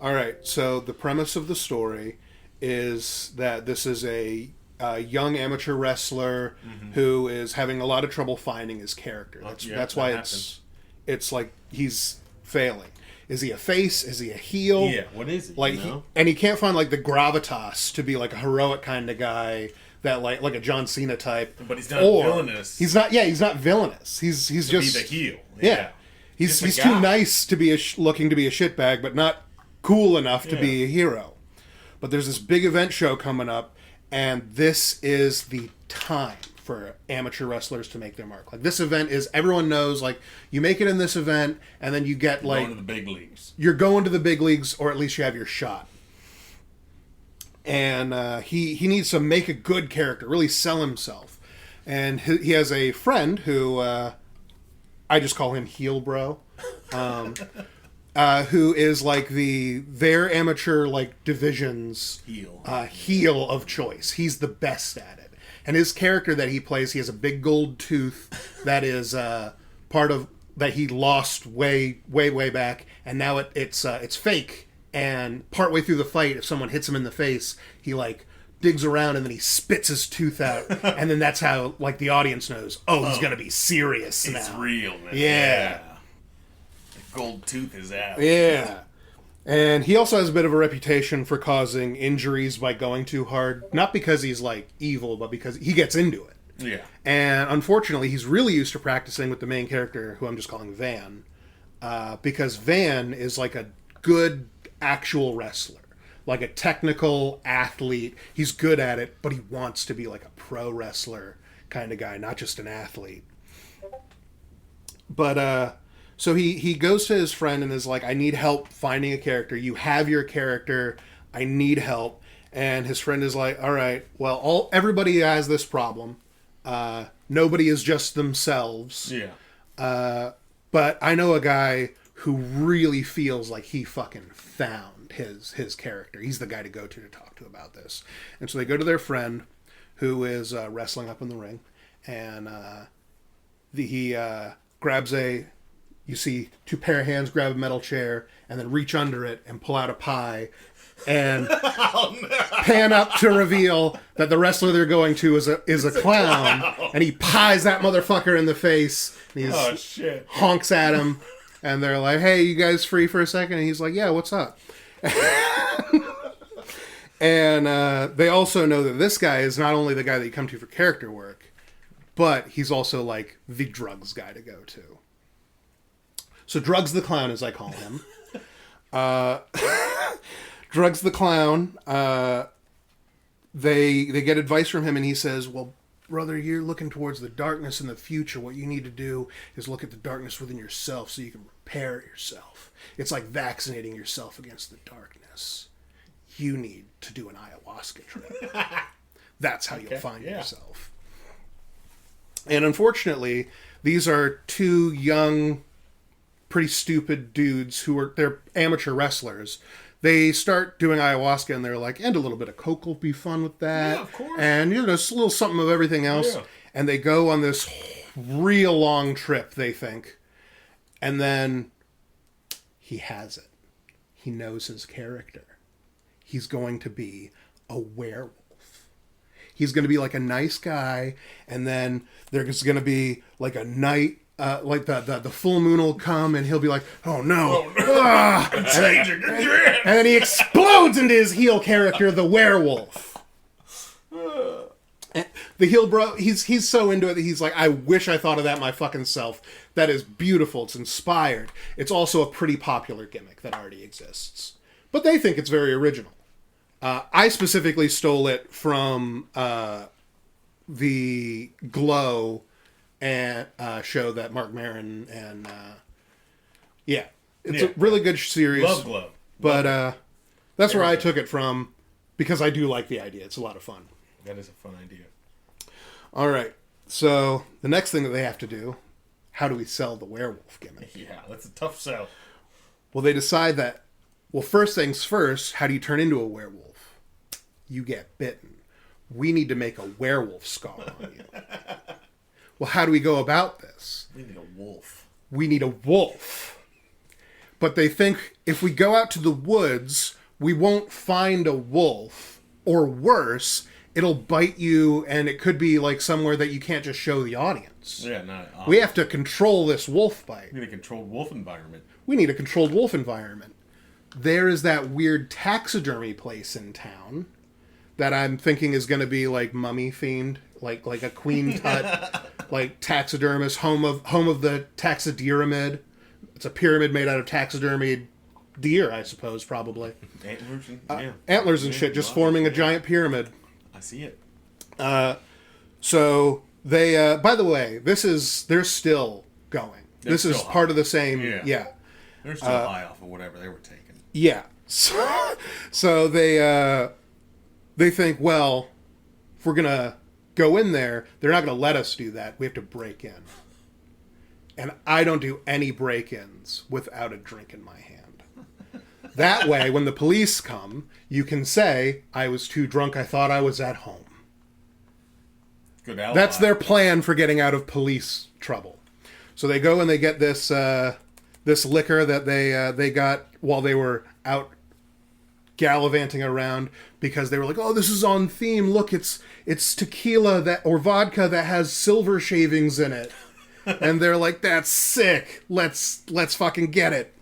All right. So the premise of the story is that this is a young amateur wrestler who is having a lot of trouble finding his character. That's why it's like he's failing. Is he a face? Is he a heel? Yeah. What is it? Like he can't find like the gravitas to be like a heroic kind of guy that like a John Cena type. But he's not villainous. He's not. Yeah, he's not villainous. He's just be the heel. Yeah. He's too nice to be looking to be a shitbag, but not cool enough to be a hero. But there's this big event show coming up, and this is the time for amateur wrestlers to make their mark. Like, this event is, everyone knows, like, you make it in this event, and then you get, like... Going to the big leagues. You're going to the big leagues, or at least you have your shot. And he needs to make a good character, really sell himself. And he has a friend who, I just call him Heel Bro, who is like their amateur like division's heel of choice. He's the best at it. And his character that he plays, he has a big gold tooth that is part of that he lost way back, and now it's fake. And partway through the fight, if someone hits him in the face, he like digs around and then he spits his tooth out, and then that's how like the audience knows, he's gonna be serious now. It's real, man. Yeah. The gold tooth is out. Yeah. And he also has a bit of a reputation for causing injuries by going too hard. Not because he's, like, evil, but because he gets into it. Yeah. And unfortunately, he's really used to practicing with the main character, who I'm just calling Van. Because Van is, like, a good actual wrestler. Like a technical athlete. He's good at it, but he wants to be, like, a pro wrestler kind of guy, not just an athlete. But, so he goes to his friend and is like, I need help finding a character. You have your character. I need help. And his friend is like, all right, well, everybody has this problem. Nobody is just themselves. Yeah. But I know a guy who really feels like he fucking found his character. He's the guy to go to talk to about this. And so they go to their friend who is wrestling up in the ring. And he grabs you see two pair of hands grab a metal chair and then reach under it and pull out a pie and pan up to reveal that the wrestler they're going to is a clown. And he pies that motherfucker in the face. And he honks at him. And they're like, hey, you guys free for a second? And he's like, yeah, what's up? And they also know that this guy is not only the guy that you come to for character work, but he's also like the drugs guy to go to. So Drugs the Clown, as I call him. Drugs the Clown, they get advice from him, and he says, well, brother, you're looking towards the darkness in the future. What you need to do is look at the darkness within yourself so you can repair yourself. It's like vaccinating yourself against the darkness. You need to do an ayahuasca trip. That's how you'll find yourself. And unfortunately, these are two young, pretty stupid dudes they're amateur wrestlers. They start doing ayahuasca and they're like, and a little bit of coke will be fun with that. Yeah, of course. And, a little something of everything else. Yeah. And they go on this real long trip, they think. And then he has it. He knows his character. He's going to be a werewolf. He's going to be like a nice guy, and then there's going to be like a night, like the full moon will come, and he'll be like, oh no. And then he explodes into his heel character, the werewolf. And the heel bro, he's so into it that he's like, I wish I thought of that my fucking self. That is beautiful. It's inspired. It's also a pretty popular gimmick that already exists. But they think it's very original. I specifically stole it from the Glow and show that Mark Maron and it's a really good series. Love Glow, but that's where I took it from because I do like the idea. It's a lot of fun. That is a fun idea. All right, so the next thing that they have to do, how do we sell the werewolf gimmick? Yeah, that's a tough sell. Well, they decide that. Well, first things first, how do you turn into a werewolf? You get bitten. We need to make a werewolf scar on you. Well, how do we go about this? We need a wolf. We need a wolf. but they think if we go out to the woods, we won't find a wolf, or worse, it'll bite you, and it could be like somewhere that you can't just show the audience. Yeah, no. We have to control this wolf bite. We need a controlled wolf environment. We need a controlled wolf environment. There is that weird taxidermy place in town that I'm thinking is going to be like mummy themed, like a Queen Tut, like taxidermist, home of the taxidermid. It's a pyramid made out of taxidermied deer, I suppose, probably. Antlers and, antlers and shit, just forming a giant pyramid. I see it. So they, by the way, they're still going. This is part of the same, yeah. They're still high off of whatever they were taking. Yeah. So they think, well, if we're going to go in there, they're not going to let us do that. We have to break in. And I don't do any break-ins without a drink in my hand. That way, when the police come, you can say, I was too drunk, I thought I was at home. Good alibi. That's their plan for getting out of police trouble. So they go and they get this this liquor that they got while they were out gallivanting around, because they were like, oh, this is on theme. Look, it's tequila or vodka that has silver shavings in it. And they're like, that's sick. Let's fucking get it.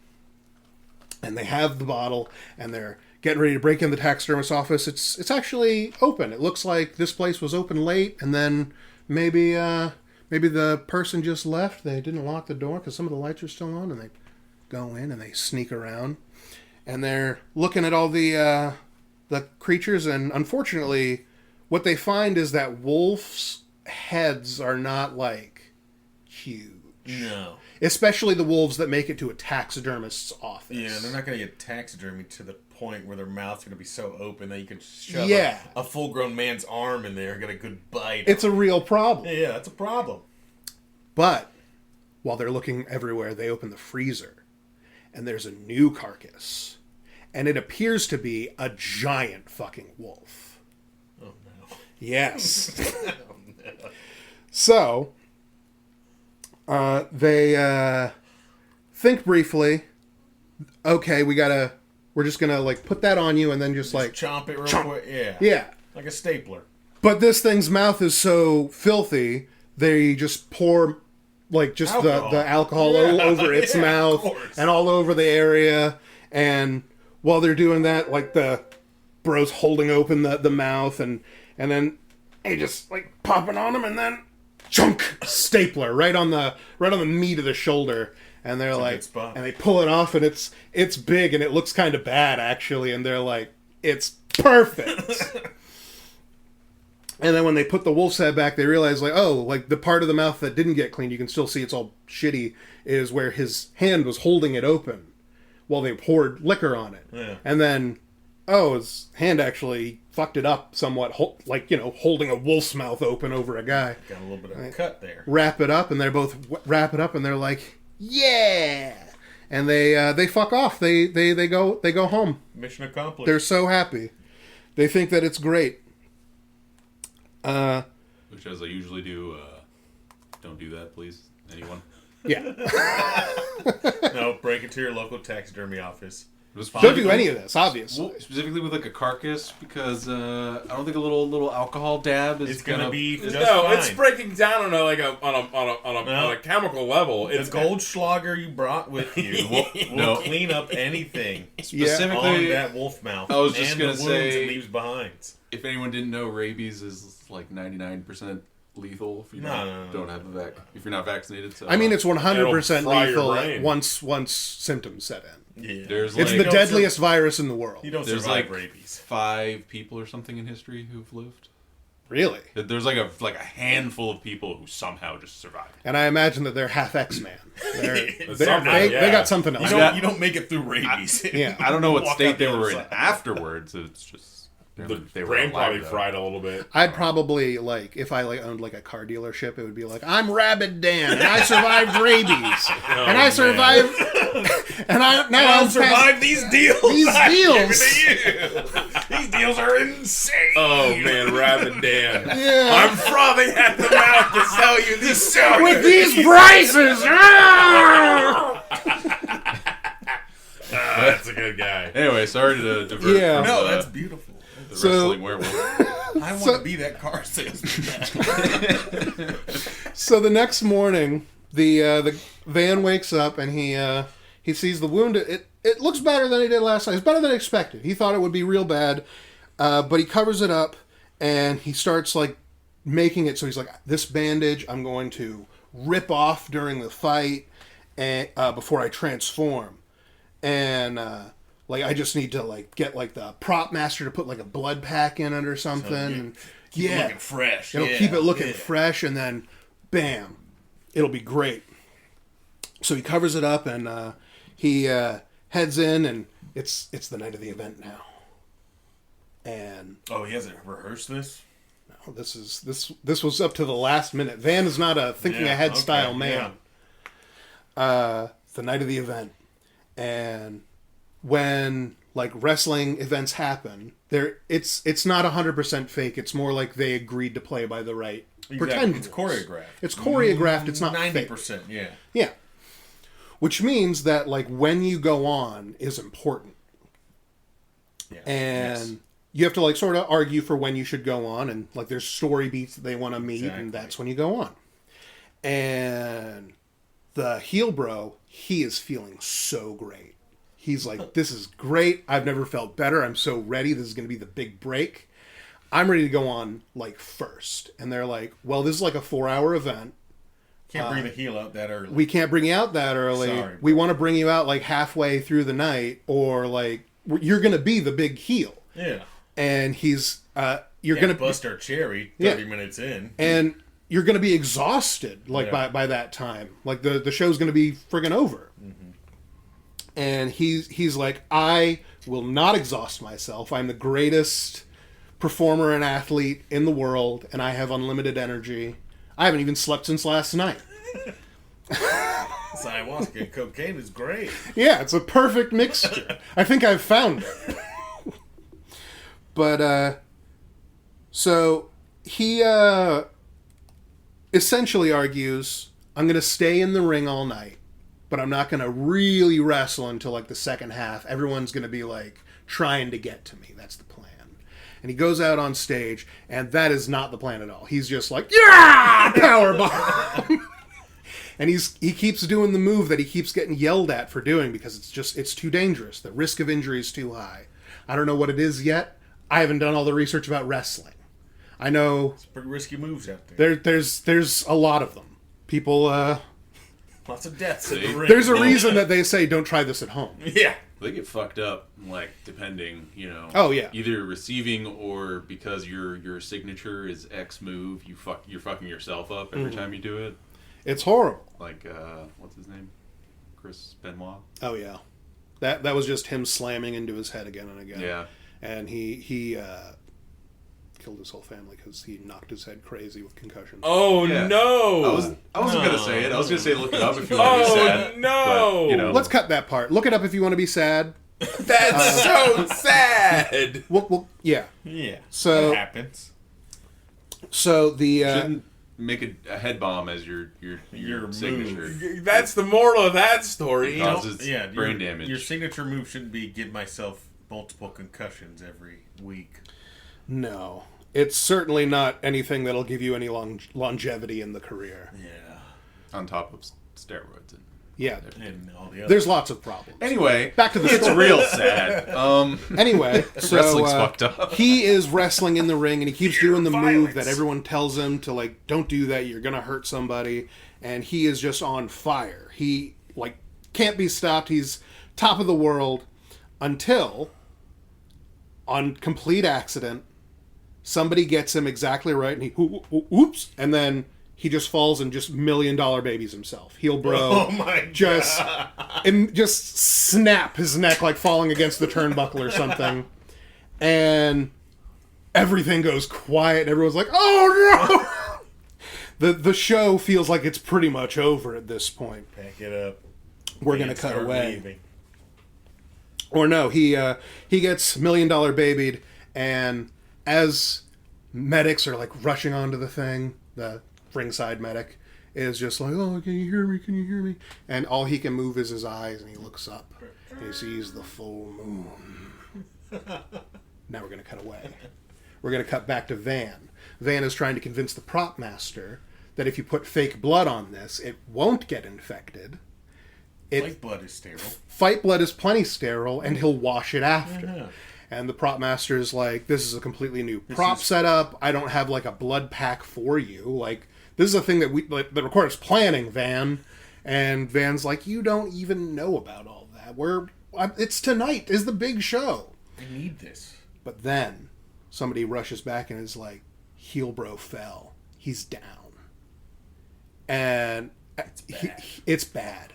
And they have the bottle, and they're getting ready to break in the taxidermist's office. It's actually open. It looks like this place was open late, and then maybe the person just left. They didn't lock the door because some of the lights are still on, and they go in and they sneak around, and they're looking at all the creatures. And unfortunately, what they find is that wolves' heads are not like huge. No. Especially the wolves that make it to a taxidermist's office. Yeah, they're not going to get taxidermy to the point where their mouth's going to be so open that you can shove a full-grown man's arm in there and get a good bite. It's a real problem. Yeah, that's a problem. But while they're looking everywhere, they open the freezer, and there's a new carcass. And it appears to be a giant fucking wolf. Oh, no. Yes. Oh, no. So they think briefly, okay, we're just gonna like put that on you and then just like chomp it real quick. Yeah. Yeah. Like a stapler. But this thing's mouth is so filthy, they just pour like just alcohol. the alcohol over its mouth and all over the area. And while they're doing that, like the bro's holding open the mouth, and then they just like pop it on him, and then chunk stapler right on the meat of the shoulder. And they're like, and they pull it off, and it's big, and it looks kind of bad actually. And they're like, it's perfect. And then when they put the wolf's head back, they realize like, oh, like the part of the mouth that didn't get cleaned, you can still see it's all shitty, is where his hand was holding it open while they poured liquor on it. Yeah. And then, oh, his hand actually fucked it up somewhat, like, you know, holding a wolf's mouth open over a guy. Got a little bit of a cut there. Wrap it up, and they're both wrap it up, and they're like, yeah! And they fuck off. They go home. Mission accomplished. They're so happy. They think that it's great. Which, as I usually do, don't do that, please. Anyone? Yeah. No, break into your local taxidermy office. Don't do any of this, obviously. Well, specifically with like a carcass, because I don't think a little alcohol dab is gonna be just no. fine. It's breaking down on a chemical level. It's the Goldschlager you brought with you. We'll clean up anything specifically on that wolf mouth. I was just gonna the say, wounds it leaves behind. If anyone didn't know, rabies is like 99% lethal if you don't have if you're not vaccinated. So I mean, it's 100% lethal brain. once symptoms set in. Yeah. It's the deadliest virus in the world. You don't There's survive like rabies. 5 people or something in history who've lived. Really? There's like a handful of people who somehow just survived. And I imagine that they're half X-Man. They got something else. You don't make it through rabies. I don't know what state they were in afterwards. It's just The brain probably fried a little bit. I'd probably, like, if I owned like a car dealership, it would be like, I'm Rabid Dan, and I survived rabies, and I survived, and I'll survive these deals. These deals. These deals are insane. Oh man, Rabid Dan. Yeah. I'm frothing at the mouth to sell you this. With these prices. That's a good guy. Anyway, sorry to divert. Yeah. From, No, that's beautiful. The So- wrestling werewolf. I want to be that car salesman. So the next morning, the van wakes up and he sees the wound. It looks better than he did last night. It's better than expected. He thought it would be real bad, but he covers it up and he starts like making it so he's like, this bandage I'm going to rip off during the fight and before I transform, and like I just need to like get like the prop master to put like a blood pack in it or something. And, Keep it looking fresh. It'll keep it looking fresh, and then, bam, it'll be great. So he covers it up, and he heads in, and it's the night of the event now. And he hasn't rehearsed this? no, this was up to the last minute. Van is not a thinking ahead style man. Yeah. The night of the event, and when like wrestling events happen, it's not 100% fake. It's more like they agreed to play by the right pretend. It's choreographed. It's choreographed. It's not 90%. fake. Yeah. Yeah, which means that like when you go on is important, Yeah. and you have to like sort of argue for when you should go on, and like there's story beats that they want to meet, and that's when you go on. And the heel bro, he is feeling so great. He's like, this is great. I've never felt better. I'm so ready. This is going to be the big break. I'm ready to go on, like, first. And they're like, well, this is like a 4-hour event. Can't bring the heel out that early. We can't bring you out that early. Sorry, we want to bring you out, like, halfway through the night. Or, like, you're going to be the big heel. Yeah. And he's, you're going to bust our cherry 30 minutes in. And you're going to be exhausted, like, by that time. Like, the show's going to be friggin' over. Mm-hmm. And he's like, I will not exhaust myself. I'm the greatest performer and athlete in the world, and I have unlimited energy. I haven't even slept since last night. Ayahuasca and cocaine is great. Yeah, it's a perfect mixture. I think I've found it. But, so he essentially argues, I'm going to stay in the ring all night. But I'm not going to really wrestle until, like, the second half. Everyone's going to be, like, trying to get to me. That's the plan. And he goes out on stage, and that is not the plan at all. He's just like, yeah! Powerbomb! And he keeps doing the move that he keeps getting yelled at for doing because it's too dangerous. The risk of injury is too high. I don't know what it is yet. I haven't done all the research about wrestling. I know... It's pretty risky moves out there. There's a lot of them. People... Lots of deaths in the ring. There's a reason that they say don't try this at home. Yeah. They get fucked up, like, depending, you know. Oh, yeah. Either receiving or because your signature is X move, you're fucking yourself up every time you do it. It's horrible. Like, what's his name? Chris Benoit? Oh, yeah. That was just him slamming into his head again and again. Yeah. And he killed his whole family because he knocked his head crazy with concussions. Oh, Yeah. no! I wasn't going to say it. I was going to say look it up if you want to be sad. Oh, no! But, you know. Let's cut that part. Look it up if you want to be sad. That's so sad! Well, yeah. Yeah. So- that happens. So the... Shouldn't make a head bomb as your signature. move. That's the moral of that story. It causes brain your, damage. Your signature move shouldn't be give myself multiple concussions every week. No. It's certainly not anything that'll give you any longevity in the career. Yeah. On top of steroids. Yeah. And all the other. There's lots of problems. Anyway, Back to the it's story. real sad. Anyway, so Wrestling's fucked up. he is wrestling in the ring, and he keeps doing the move violence. that everyone tells him to, like, don't do that, you're gonna hurt somebody, and he is just on fire. He, like, can't be stopped. He's top of the world until, on complete accident, somebody gets him exactly right, and he, oops, and then he just falls and just $1 million babies himself. Heel bro. Oh my god. Just snap his neck like falling against the turnbuckle or something. And everything goes quiet and everyone's like, oh no! The show feels like it's pretty much over at this point. Pack it up. We're going to cut Start away. leaving. Or no, he gets $1 million babied, and as medics are like rushing onto the thing, the ringside medic is just like, oh, can you hear me? Can you hear me? And all he can move is his eyes, and he looks up. He sees the full moon. Now we're going to cut away. We're going to cut back to Van. Van is trying to convince the prop master that if you put fake blood on this, it won't get infected. Fight blood is sterile. Fight blood is plenty sterile, and he'll wash it after. Yeah. And the prop master is like, this is a completely new prop setup. I don't have like a blood pack for you. Like, this is a thing that the recorder's planning, Van. And Van's like, you don't even know about all that. It's tonight is the big show. I need this. But then somebody rushes back and is like, Heel Bro fell. He's down. And it's bad.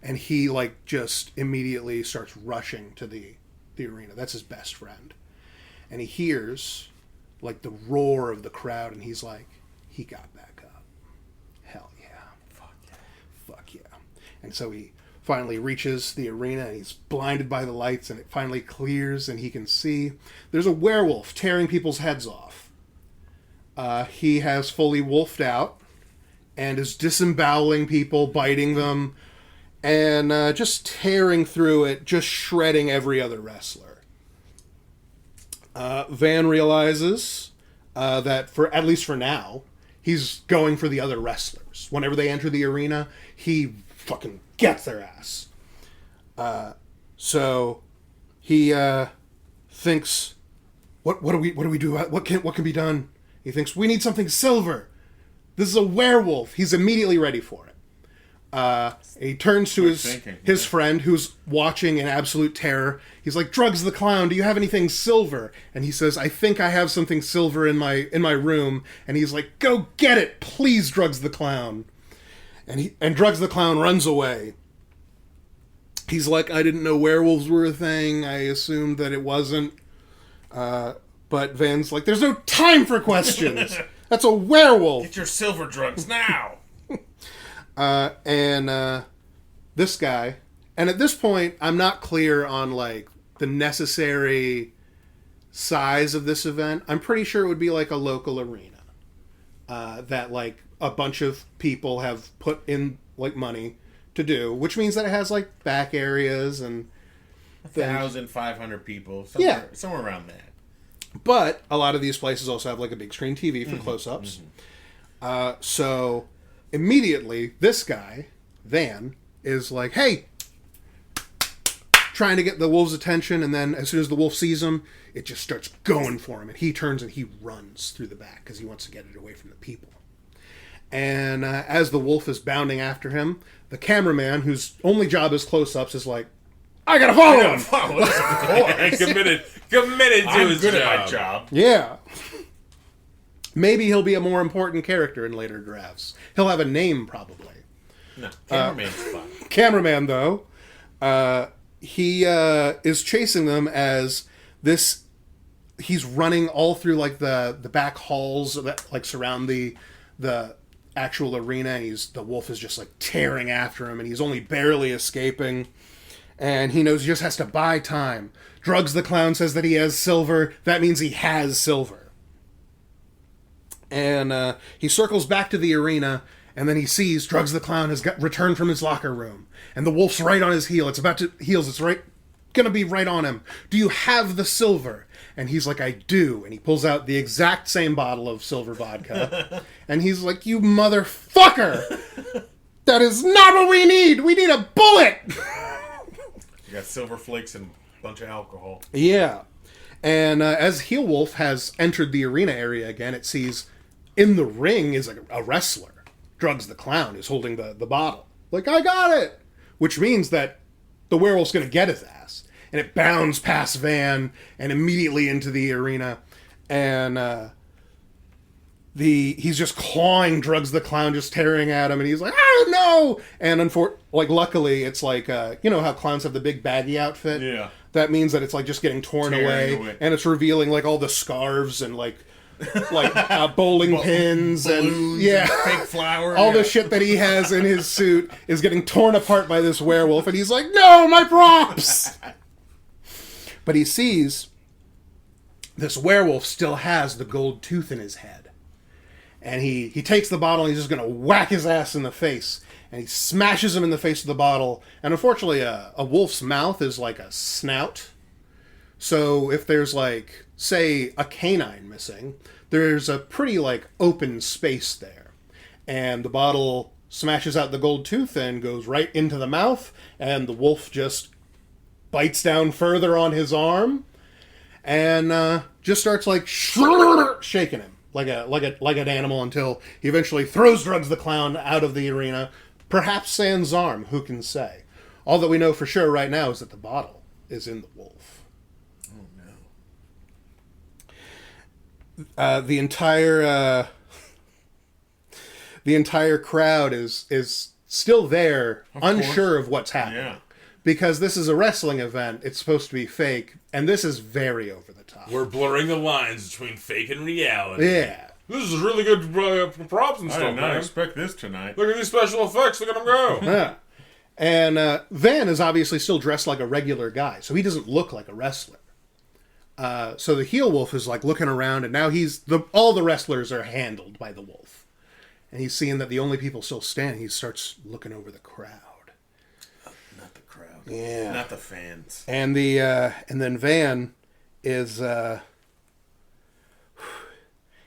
And he, like, just immediately starts rushing to the arena. That's his best friend. And he hears, like, the roar of the crowd, and he's like, he got back up. Hell yeah. Fuck yeah. Fuck yeah. And so he finally reaches the arena, and he's blinded by the lights, and it finally clears, and he can see. There's a werewolf tearing people's heads off. He has fully wolfed out, and is disemboweling people, biting them, and just tearing through it, just shredding every other wrestler. Van realizes that, at least for now, he's going for the other wrestlers. Whenever they enter the arena, he fucking gets their ass. So he thinks, what do we do? What can be done? He thinks, we need something silver. This is a werewolf. He's immediately ready for it. He turns to his friend who's watching in absolute terror. He's like, Drugs the Clown, do you have anything silver? And he says, I think I have something silver in my room. And he's like, go get it, please, Drugs the Clown. And Drugs the Clown runs away. He's like, I didn't know werewolves were a thing. I assumed that it wasn't. But Van's like, there's no time for questions. That's a werewolf. Get your silver drugs now. This guy, and at this point, I'm not clear on like the necessary size of this event. I'm pretty sure it would be like a local arena that like a bunch of people have put in like money to do, which means that it has like back areas and 1,500 people, somewhere around that. But a lot of these places also have like a big screen TV for close-ups. So immediately, this guy, Van, is like, hey, trying to get the wolf's attention, and then as soon as the wolf sees him, it just starts going for him, and he turns and he runs through the back because he wants to get it away from the people. And as the wolf is bounding after him, the cameraman, whose only job is close-ups, is like, I gotta follow him! Committed to his job. At my job. Yeah. Maybe he'll be a more important character in later drafts. He'll have a name, probably. No, cameraman's fine. Cameraman, though, he is chasing them as this. He's running all through like the back halls that like surround the actual arena. And the wolf is just like tearing after him, and he's only barely escaping. And he knows he just has to buy time. Drugs the Clown says that he has silver. That means he has silver. And he circles back to the arena, and then he sees Drugs the Clown has returned from his locker room. And the wolf's right on his heel. It's about to heels. It's gonna be right on him. Do you have the silver? And he's like, I do. And he pulls out the exact same bottle of silver vodka. And he's like, you motherfucker! That is not what we need! We need a bullet! You got silver flakes and a bunch of alcohol. Yeah. And as Heel Wolf has entered the arena area again, it sees in the ring is a wrestler. Drugs the Clown is holding the bottle. Like, I got it! Which means that the werewolf's going to get his ass. And it bounds past Van and immediately into the arena. And he's just clawing Drugs the Clown, just tearing at him. And he's like, oh, no! And luckily, it's like, you know how clowns have the big baggy outfit? Yeah. That means that it's like just getting torn away. And it's revealing like all the scarves and like bowling pins balloons and fake flour. All the shit that he has in his suit is getting torn apart by this werewolf, and he's like, no, my props! But he sees this werewolf still has the gold tooth in his head. And he takes the bottle and he's just going to whack his ass in the face. And he smashes him in the face with the bottle. And unfortunately, a wolf's mouth is like a snout. So if there's like, say, a canine missing, there's a pretty like open space there. And the bottle smashes out the gold tooth and goes right into the mouth. And the wolf just bites down further on his arm. And just starts like shaking him. Like an animal until he eventually throws Drugs the Clown out of the arena. Perhaps sans arm, who can say? All that we know for sure right now is that the bottle is in the wolf. Oh no! The entire crowd is still there, unsure of what's happening. Yeah. Because this is a wrestling event, it's supposed to be fake, and this is very over the top. We're blurring the lines between fake and reality. Yeah. This is really good props and stuff, I did not man. expect this tonight. Look at these special effects. Look at them go. Yeah. And Van is obviously still dressed like a regular guy, so he doesn't look like a wrestler. So the heel wolf is like looking around, and now all the wrestlers are handled by the wolf. And he's seeing that the only people still standing, he starts looking over the crowd. Not the crowd. Yeah. Not the fans. And then Van is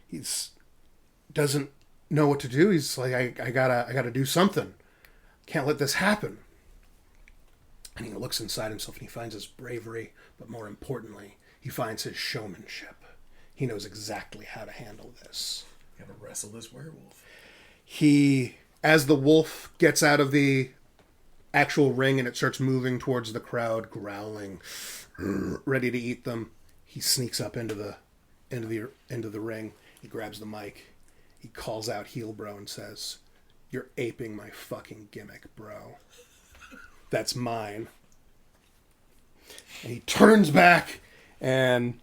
he's doesn't know what to do. He's like, I gotta do something. Can't let this happen. And he looks inside himself and he finds his bravery, but more importantly, he finds his showmanship. He knows exactly how to handle this. You gotta wrestle this werewolf. As the wolf gets out of the actual ring and it starts moving towards the crowd, growling, ready to eat them, he sneaks up into the ring. He grabs the mic. He calls out Heel Bro and says, "You're aping my fucking gimmick, bro. That's mine." And he turns back, and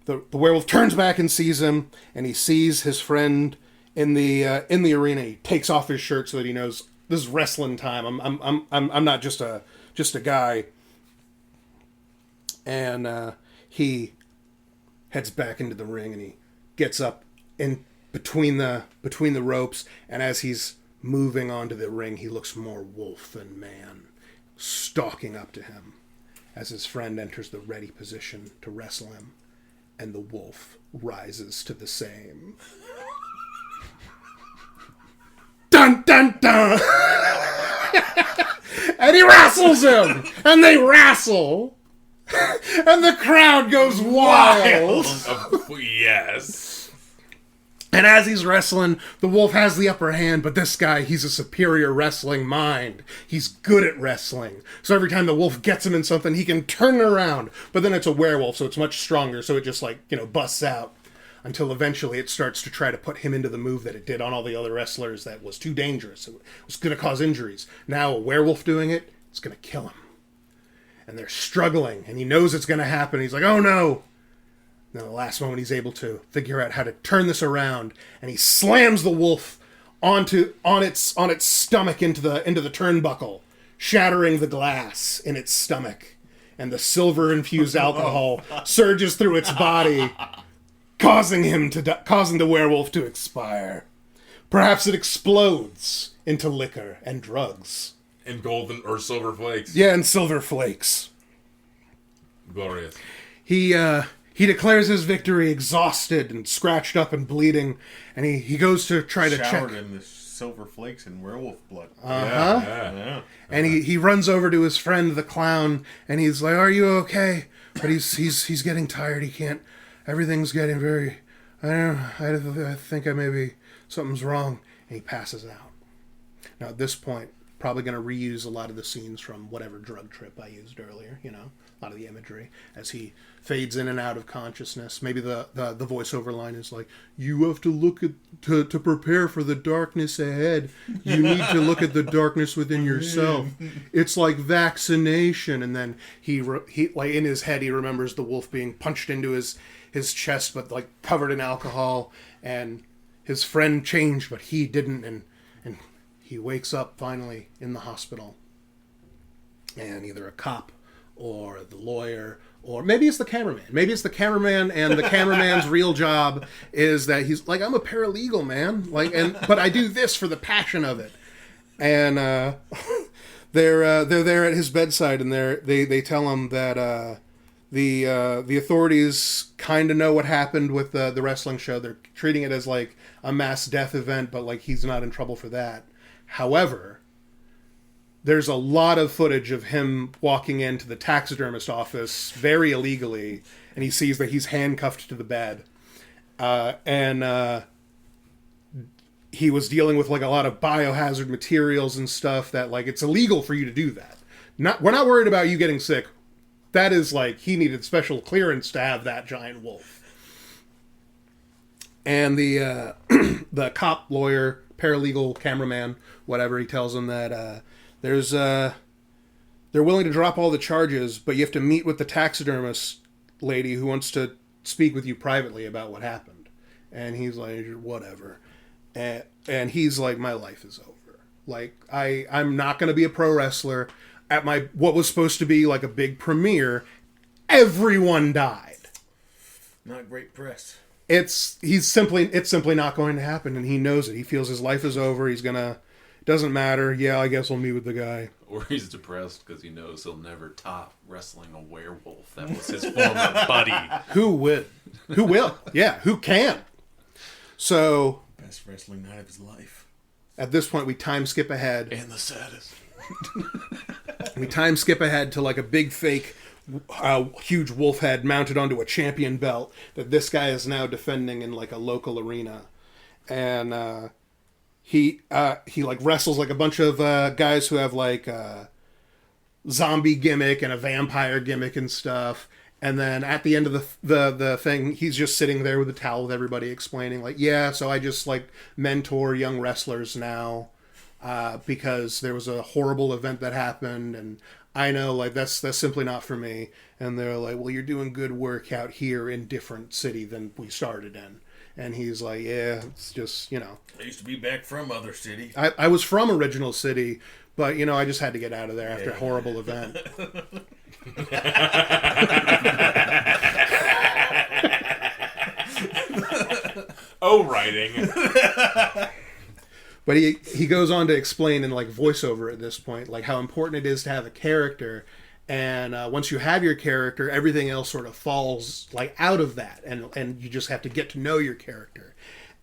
the werewolf turns back and sees him, and he sees his friend in the arena. He takes off his shirt so that he knows this is wrestling time. I'm not just a guy. And he heads back into the ring, and he gets up in between the ropes, and as he's moving onto the ring, he looks more wolf than man, stalking up to him as his friend enters the ready position to wrestle him, and the wolf rises to the same. Dun dun dun! And he wrestles him, and they wrestle, and the crowd goes wild. Yes. And as he's wrestling, the wolf has the upper hand, but this guy, he's a superior wrestling mind. He's good at wrestling. So every time the wolf gets him in something, he can turn it around. But then it's a werewolf, so it's much stronger, so it just busts out. Until eventually it starts to try to put him into the move that it did on all the other wrestlers that was too dangerous. It was going to cause injuries. Now a werewolf doing it, it's going to kill him. And they're struggling, and he knows it's going to happen. He's like, oh no! And at the last moment, he's able to figure out how to turn this around, and he slams the wolf on its stomach into the turnbuckle, shattering the glass in its stomach, and the silver-infused alcohol surges through its body, causing the werewolf to expire. Perhaps it explodes into liquor and drugs. And golden or silver flakes. Yeah, and silver flakes. Glorious. He declares his victory, exhausted and scratched up and bleeding, and he goes to try to check. Showered in the silver flakes and werewolf blood. Yeah. And he runs over to his friend the clown, and he's like, "Are you okay?" But he's getting tired. He can't. Everything's getting very. I think something's wrong, and he passes out. Now at this point, probably going to reuse a lot of the scenes from whatever drug trip I used earlier. A lot of the imagery as he fades in and out of consciousness. Maybe the voiceover line is like, "You have to look at to prepare for the darkness ahead. You need to look at the darkness within yourself. It's like vaccination." And then he like in his head he remembers the wolf being punched into his chest, but like covered in alcohol, and his friend changed, but he didn't, and he wakes up finally in the hospital, and either a cop or the lawyer, or maybe it's the cameraman. Maybe it's the cameraman, and the cameraman's real job is that he's like, I'm a paralegal, man. But I do this for the passion of it. And they're there at his bedside, and they tell him that the authorities kind of know what happened with the wrestling show. They're treating it as like a mass death event, but like he's not in trouble for that. However, there's a lot of footage of him walking into the taxidermist office very illegally, and he sees that he's handcuffed to the bed. He was dealing with like a lot of biohazard materials and stuff that like it's illegal for you to do that. We're not worried about you getting sick. That is like he needed special clearance to have that giant wolf. And the the cop, lawyer, paralegal, cameraman, whatever, he tells him that they're willing to drop all the charges, but you have to meet with the taxidermist lady who wants to speak with you privately about what happened. And he's like, whatever. And he's like, my life is over. Like, I'm not going to be a pro wrestler. At what was supposed to be like a big premiere, everyone died. Not great press. It's simply not going to happen, and he knows it. He feels his life is over. Doesn't matter. Yeah, I guess I'll meet with the guy. Or he's depressed because he knows he'll never top wrestling a werewolf. That was his former buddy. Who would? Who will? Yeah, who can? So... best wrestling night of his life. At this point, we time skip ahead. And the saddest. We time skip ahead to like a big fake, huge wolf head mounted onto a champion belt that this guy is now defending in like a local arena. And he like wrestles like a bunch of guys who have like zombie gimmick and a vampire gimmick and stuff. And then at the end of the thing, he's just sitting there with a towel with everybody explaining, like, yeah, so I just, like, mentor young wrestlers now because there was a horrible event that happened, and I know, like, that's simply not for me. And they're like, well, you're doing good work out here in different city than we started in. And he's like, yeah, it's just, I used to be back from other city. I was from original city, but, I just had to get out of there after a horrible event. Writing. But he goes on to explain in like voiceover at this point, like how important it is to have a character, and once you have your character, everything else sort of falls like out of that, and you just have to get to know your character.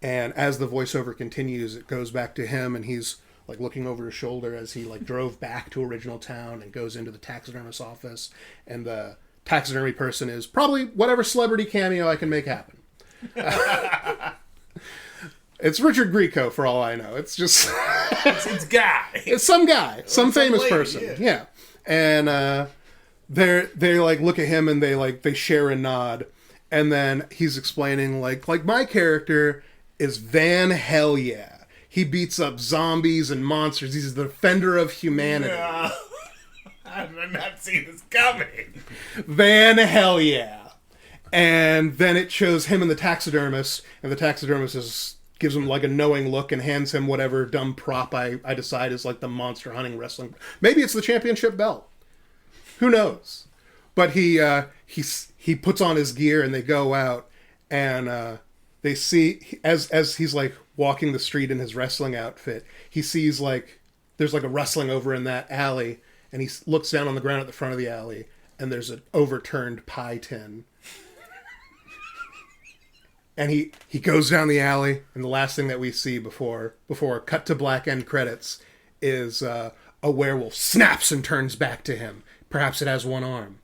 And as the voiceover continues, it goes back to him, and he's like looking over his shoulder as he like drove back to original town and goes into the taxidermist's office, and the taxidermy person is probably whatever celebrity cameo I can make happen. It's Richard Grieco for all I know. It's just it's guy. It's some guy, some famous lady, person. Yeah. And they like look at him and they share a nod, and then he's explaining like my character is Van Hell Yeah. He beats up zombies and monsters. He's the defender of humanity. No. I've not seen this coming. Van Hell Yeah. And then it shows him and the taxidermist gives him like a knowing look and hands him whatever dumb prop I decide is like the monster hunting wrestling. Maybe it's the championship belt. Who knows? But he puts on his gear and they go out, and they see as he's like walking the street in his wrestling outfit, he sees like there's like a wrestling over in that alley, and he looks down on the ground at the front of the alley, and there's an overturned pie tin. And he goes down the alley, and the last thing that we see before cut to black end credits is a werewolf snaps and turns back to him. Perhaps it has one arm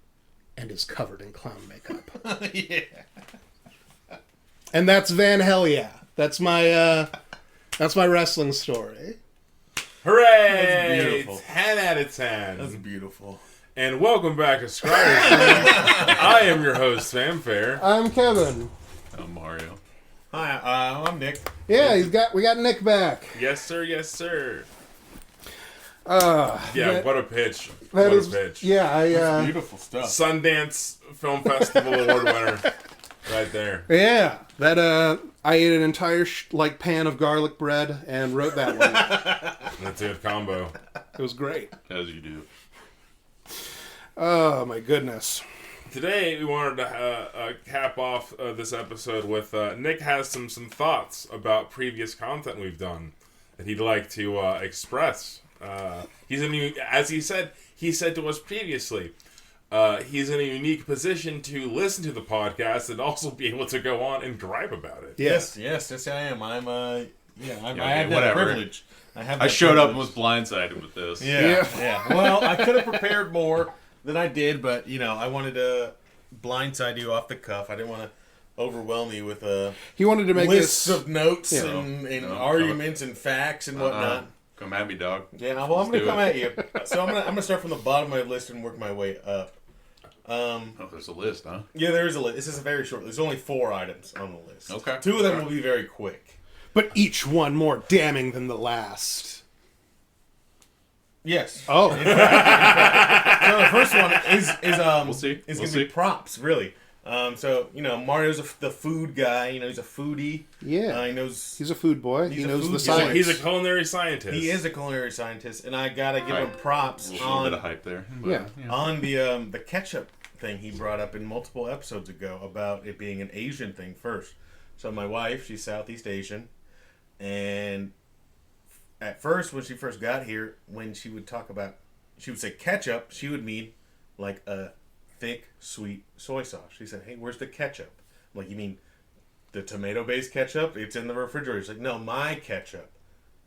and is covered in clown makeup. Yeah. And that's Van Hell Yeah. That's my wrestling story. Hooray! That's beautiful. 10 out of 10. That's beautiful. And welcome back to Scryer. I am your host, Famfare. I'm Kevin. I'm Mario. Hi, I'm Nick. Yeah, we got Nick back. Yes, sir. Yes, sir. Yeah, what a pitch. That What is, a pitch. Yeah, Beautiful stuff. Sundance Film Festival Award winner. Right there. Yeah, that I ate an entire pan of garlic bread and wrote that one. That's a good combo. It was great. As you do. Oh, my goodness. Today, we wanted to cap off this episode with Nick has some thoughts about previous content we've done that he'd like to express. As he said to us previously, he's in a unique position to listen to the podcast and also be able to go on and gripe about it. Yes, I am. I have that privilege. I showed up and was blindsided with this. Yeah. Well, I could have prepared more than I did, but I wanted to blindside you off the cuff. I didn't want to overwhelm you with he wanted to make lists of notes and arguments and facts and whatnot. Come at me, dog. Yeah, well, I'm going to come at you. So I'm going to start from the bottom of my list and work my way up. There's a list, huh? Yeah, there is a list. This is a very short list. There's only 4 items on the list. Okay. 2 of them will be very quick. But each one more damning than the last. Yes. Oh. In fact. So the first one is going to be props, really. Mario's the food guy. He's a foodie. Yeah. He's a food boy. He knows the science. He's a culinary scientist. He is a culinary scientist, and I gotta give him props on a bit of hype there. On the ketchup thing he brought up in multiple episodes ago about it being an Asian thing first. So my wife, she's Southeast Asian, and at first when she first got here, when she would say ketchup, she would mean like a thick, sweet soy sauce. She said, "Hey, where's the ketchup?" I'm like, "You mean the tomato-based ketchup? It's in the refrigerator." She's like, "No, my ketchup.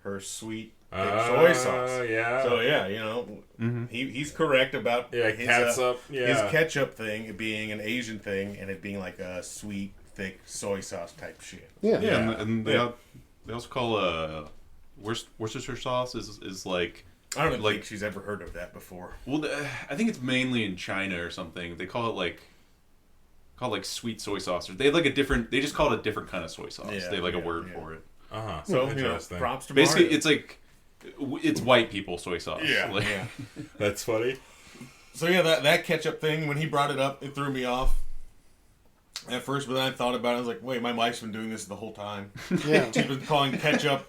Her sweet, thick soy sauce." Yeah. So, he's correct about his catsup. His ketchup thing it being an Asian thing and it being like a sweet, thick soy sauce type shit. Yeah. And they also call Worcestershire sauce is like... I don't think she's ever heard of that before. Well, I think it's mainly in China or something. They call it sweet soy sauce. They have they just call it a different kind of soy sauce. Yeah, they have a word for it. So, props to basically, Mario. it's white people soy sauce. Yeah. That's funny. So that ketchup thing, when he brought it up, it threw me off at first, but then I thought about it. I was like, wait, my wife's been doing this the whole time. Yeah. She's been calling ketchup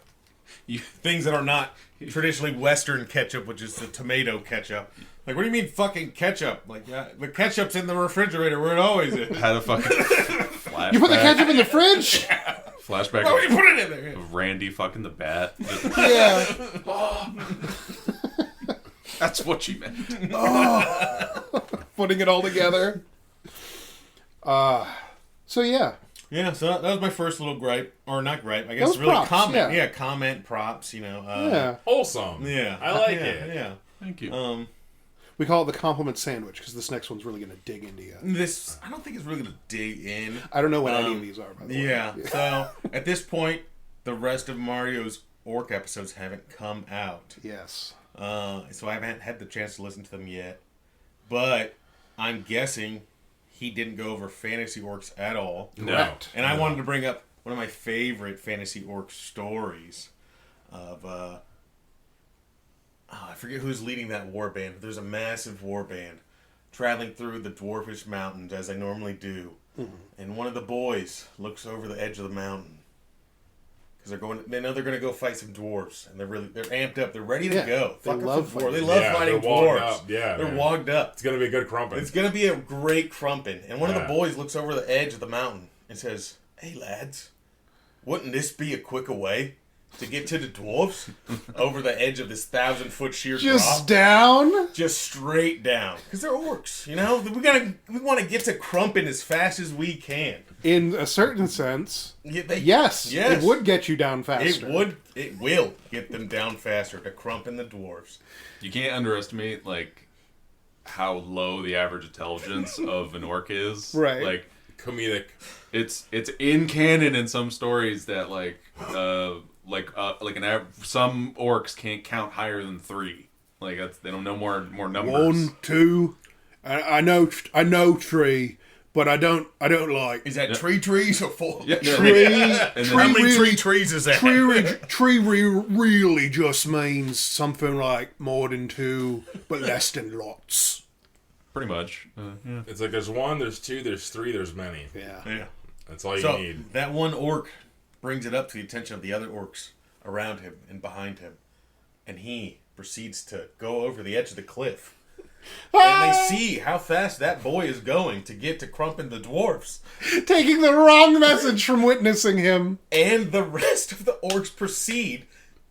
things that are not traditionally Western ketchup, which is the tomato ketchup. Like, what do you mean fucking ketchup? Like, the ketchup's in the refrigerator where it always is. Had a fucking flashback. You put the ketchup in the fridge? Flashback. Why would you put it in there? Of Randy fucking the bat. Yeah. That's what you meant. Putting it all together. So yeah. Yeah, so that was my first little gripe, or not gripe, I guess Those really props, comment. yeah. Comment, props, Wholesome. Yeah. I like it. Yeah. Thank you. We call it the compliment sandwich because this next one's really going to dig into you. I don't think it's really going to dig in. I don't know what any of these are, by the way. Yeah, so at this point, the rest of Mario's Orc episodes haven't come out. Yes. So I haven't had the chance to listen to them yet. But I'm guessing he didn't go over Fantasy Orcs at all. Correct. And I wanted to bring up one of my favorite Fantasy Orc stories of... I forget who's leading that war band. There's a massive war band traveling through the Dwarfish Mountains, as they normally do. Mm-hmm. And one of the boys looks over the edge of the mountain. Because they know they're going to go fight some dwarves. And they're amped up. They're ready to go. They love fighting. They love fighting dwarves. They're wogged up. It's going to be a good crumpin'. It's going to be a great crumpin'. And one of the boys looks over the edge of the mountain and says, "Hey, lads, wouldn't this be a quicker way to get to the dwarves over the edge of this 1,000-foot sheer drop?" Just down? Just straight down. Because they're orcs, We want to get to crumpin' as fast as we can. In a certain sense, yes. It would get you down faster. It will get them down faster to crumpin' the dwarves. You can't underestimate, how low the average intelligence of an orc is. Right. Comedic. It's in canon in some stories that, some orcs can't count higher than 3. They don't know more numbers. 1, 2. I know 3, but I don't like. Is that trees or 4? Yeah, tree. How many trees is that? Tree really just means something like more than 2, but less than lots. Pretty much. Yeah. It's there's 1, there's 2, there's 3, there's many. Yeah. That's all you need. That one orc brings it up to the attention of the other orcs around him and behind him, and he proceeds to go over the edge of the cliff And they see how fast that boy is going to get to Crumpin the dwarfs. Taking the wrong message from witnessing him. And the rest of the orcs proceed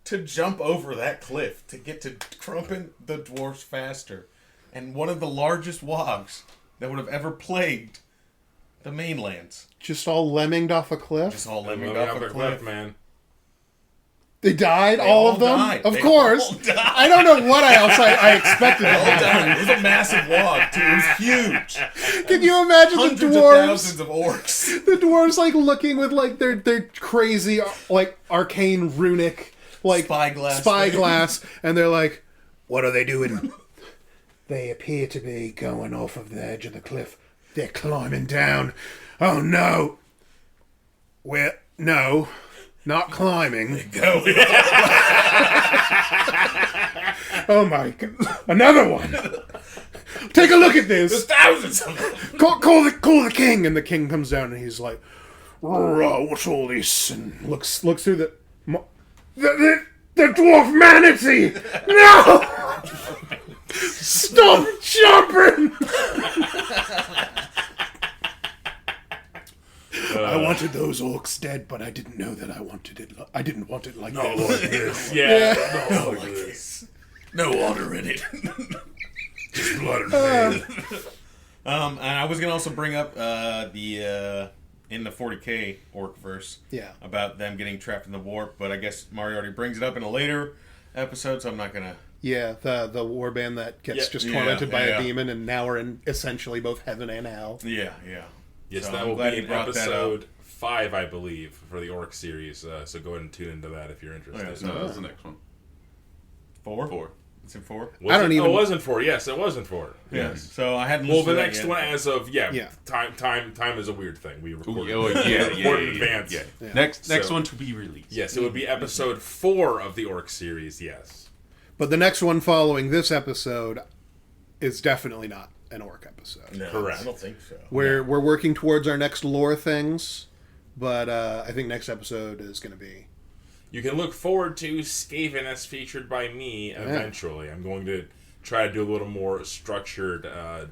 to jump over that cliff to get to Crumpin the dwarfs faster. And one of the largest wogs that would have ever plagued the mainlands. Just all lemminged off a cliff? Just all living Living off a cliff, man. They died? They all all of them? died. Of They course. all died. I don't know what else I expected to All happen. died. It was a massive wog, too. It was huge. Can you imagine Hundreds the of dwarves? thousands of orcs. The dwarves like looking with like their crazy like arcane runic like spyglass, and they're like, "What are they doing?" They appear to be going off of the edge of the cliff. They're climbing down. Oh no! No, not climbing. Go. Oh my god! Another one. Take a look at There's this. thousands of them. Call the king, and the king comes down and he's like, "What's all this?" And looks through the dwarf manatee. No! Stop jumping! I wanted those orcs dead, but I didn't know that I wanted it. I didn't want it like this. Yeah. No, like this. No water in it. Just blood and pain. And I was gonna also bring up the in the 40k orc verse. Yeah. About them getting trapped in the warp, but I guess Mario already brings it up in a later episode, so I'm not gonna. Yeah, the warband that gets just Yeah, tormented by yeah. a demon, and now are in essentially both heaven and hell. Yeah. Yes, So that I'm will glad be you in brought that up. episode 5, I believe, for the Orc series. So go ahead and tune into that if you're interested. yeah, so- No, that's the next one. 4? 4. It's in 4? I don't even- Oh, it wasn't 4. Yes, it wasn't 4. Yes. So I hadn't. Well, listened the to that next yet. one, as of Yeah. time is a weird thing. We record Yeah, record in advance. Yeah. Yeah. Next So- one to be released. Yes, it would be episode 4 of the Orc series. Yes. But the next one following this episode is definitely not an orc episode. No, Correct. I don't think so. We're working towards our next lore things, but I think next episode is going to be. You can look forward to Skaven as featured by me eventually. I'm going to try to do a little more structured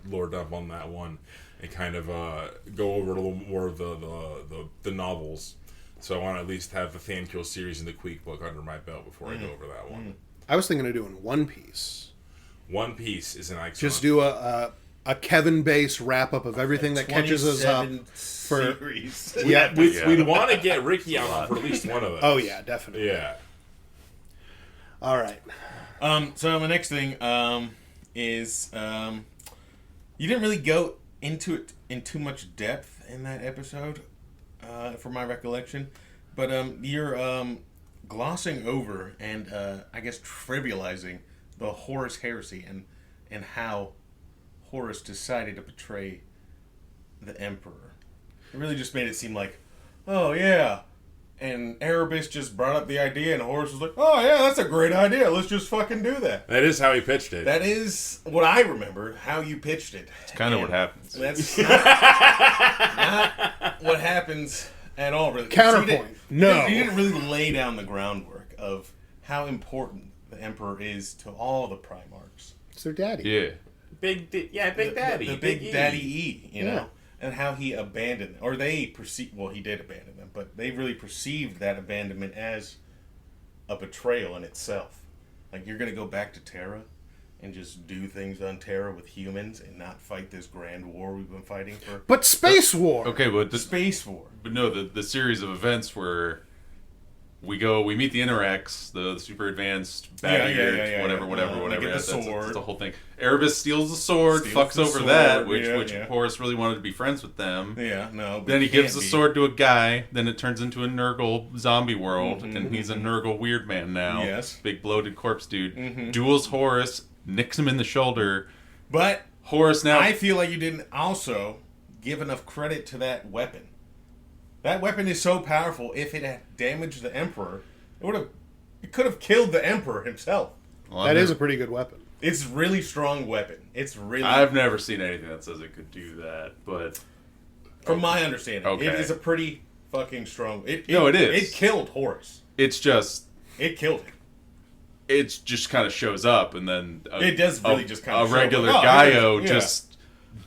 lore dump on that one and kind of go over a little more of the novels. So I want to at least have the Thankill series and the Queek book under my belt before I go over that one. I was thinking of doing One Piece. One Piece is an excellent. Just do a Kevin-based wrap-up of everything that catches us up. 27 for- series. Yeah. We'd want to get Ricky on for at least one of those. Oh, yeah, definitely. Yeah. All right. So my next thing is you didn't really go into it in too much depth in that episode, from my recollection, but you're glossing over and I guess trivializing the Horus Heresy and how Horus decided to betray the Emperor. It really just made it seem like, oh yeah, and Erebus just brought up the idea, and Horus was like, oh yeah, that's a great idea. Let's just fucking do that. That is how he pitched it. That is what I remember, how you pitched it. It's kind of what happens. That's not what happens at all, really. Counterpoint. No. You didn't really lay down the groundwork of how important the Emperor is to all the Primarchs. It's their daddy. Yeah. Big Daddy. The Big E. Daddy E, you Yeah. know? And how he abandoned them. Or they perceived, well, he did abandon them, but they really perceived that abandonment as a betrayal in itself. Like, you're going to go back to Terra and just do things on Terra with humans and not fight this grand war we've been fighting for. But Space War! Okay, but Space War. But no, the series of events where we meet the Interrex, the super advanced bag-eared, whatever. They get the That's sword. the whole thing. Erebus steals the sword, Steals fucks the over sword, that, which yeah. Horus really wanted to be friends with them. Yeah, no. But Then he it gives can't the be. sword to a guy. Then it turns into a Nurgle zombie world, and he's a Nurgle weird man now. Yes. Big bloated corpse dude. Duels Horus, nicks him in the shoulder. But Horus now. I feel like you didn't also give enough credit to that weapon. That weapon is so powerful. If it had damaged the Emperor, it could have killed the Emperor himself. Well, That is a pretty good weapon. It's a really strong weapon. It's really, I've never seen anything that says it could do that, but from my understanding, Okay. it is a pretty fucking strong. No, it is. It killed Horus. it's just It killed him. it just kind of shows up, and then it does really just kind of a regular show up. Gaio just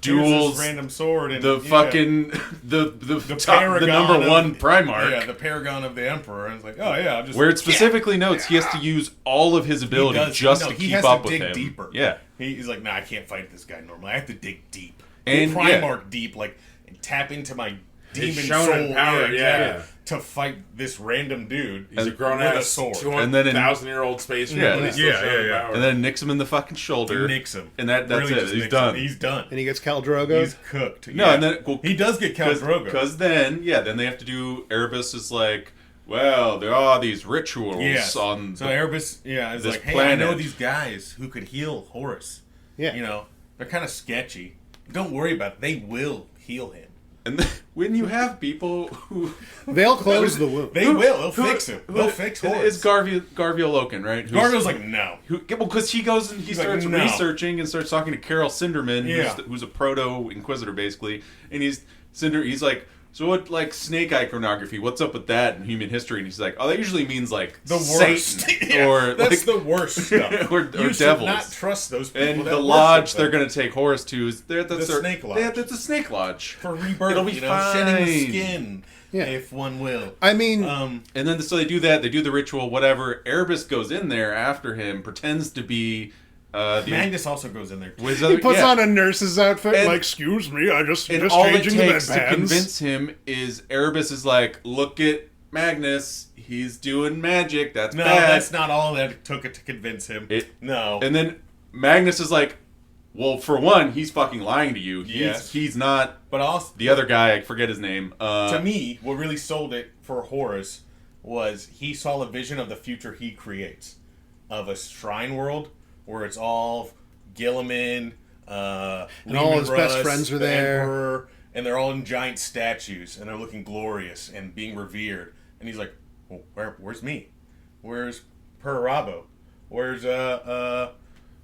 duels random sword and the fucking the number one Primarch. Yeah, the paragon of the Emperor. And it's like, oh yeah, I'll just where it specifically notes he has to use all of his ability to keep up with him. Deeper. Yeah, he's like, nah, I can't fight this guy normally. I have to dig deep, and Primarch deep, like and tap into my demon soul power. To fight this random dude. He's a grown-ass sword. 200,000-year-old space. And then nicks him in the fucking shoulder. He nicks him. And that's really it. He's done. He's done. And he gets Khal Drogo. He's cooked. No, and then he does get Khal Drogo. Because then they have to do. Erebus is like, well, there are these rituals on. So Erebus, is like, hey, planet. I know these guys who could heal Horus. Yeah, they're kind of sketchy. Don't worry about it. They will heal him. And then, when you have people who they'll close the wound, they will. They'll fix him. They'll fix Horus. It's Garvey Loken, right? Garvey's like, no. Because he goes and he starts researching and starts talking to Carol Cinderman, who's a proto Inquisitor basically, and he's like, so what, like, snake iconography? What's up with that in human history? And he's like, oh, that usually means like the worst. Satan or that's the worst stuff. or you devils. Should not trust those people. And the lodge they're going to take Horus to is the Snake Lodge. That's a Snake Lodge for rebirth. It'll be fine. Shedding the skin, if one will. I mean, and then so they do that. They do the ritual. Whatever. Erebus goes in there after him, pretends to be. Magnus also goes in there. He puts on a nurse's outfit, and, like, excuse me, I'm just all changing it the takes to convince him is Erebus is like, look at Magnus, he's doing magic, that's bad. No, that's not all that it took to convince him. No. And then Magnus is like, well, for one, he's fucking lying to you. He's not. But also the other guy, I forget his name. To me, what really sold it for Horus was he saw a vision of the future he creates, of a shrine world where it's all Gilliman, and all his best friends are there, Emperor, and they're all in giant statues, and they're looking glorious and being revered. And he's like, well, where's me? Where's Perarabo? Where's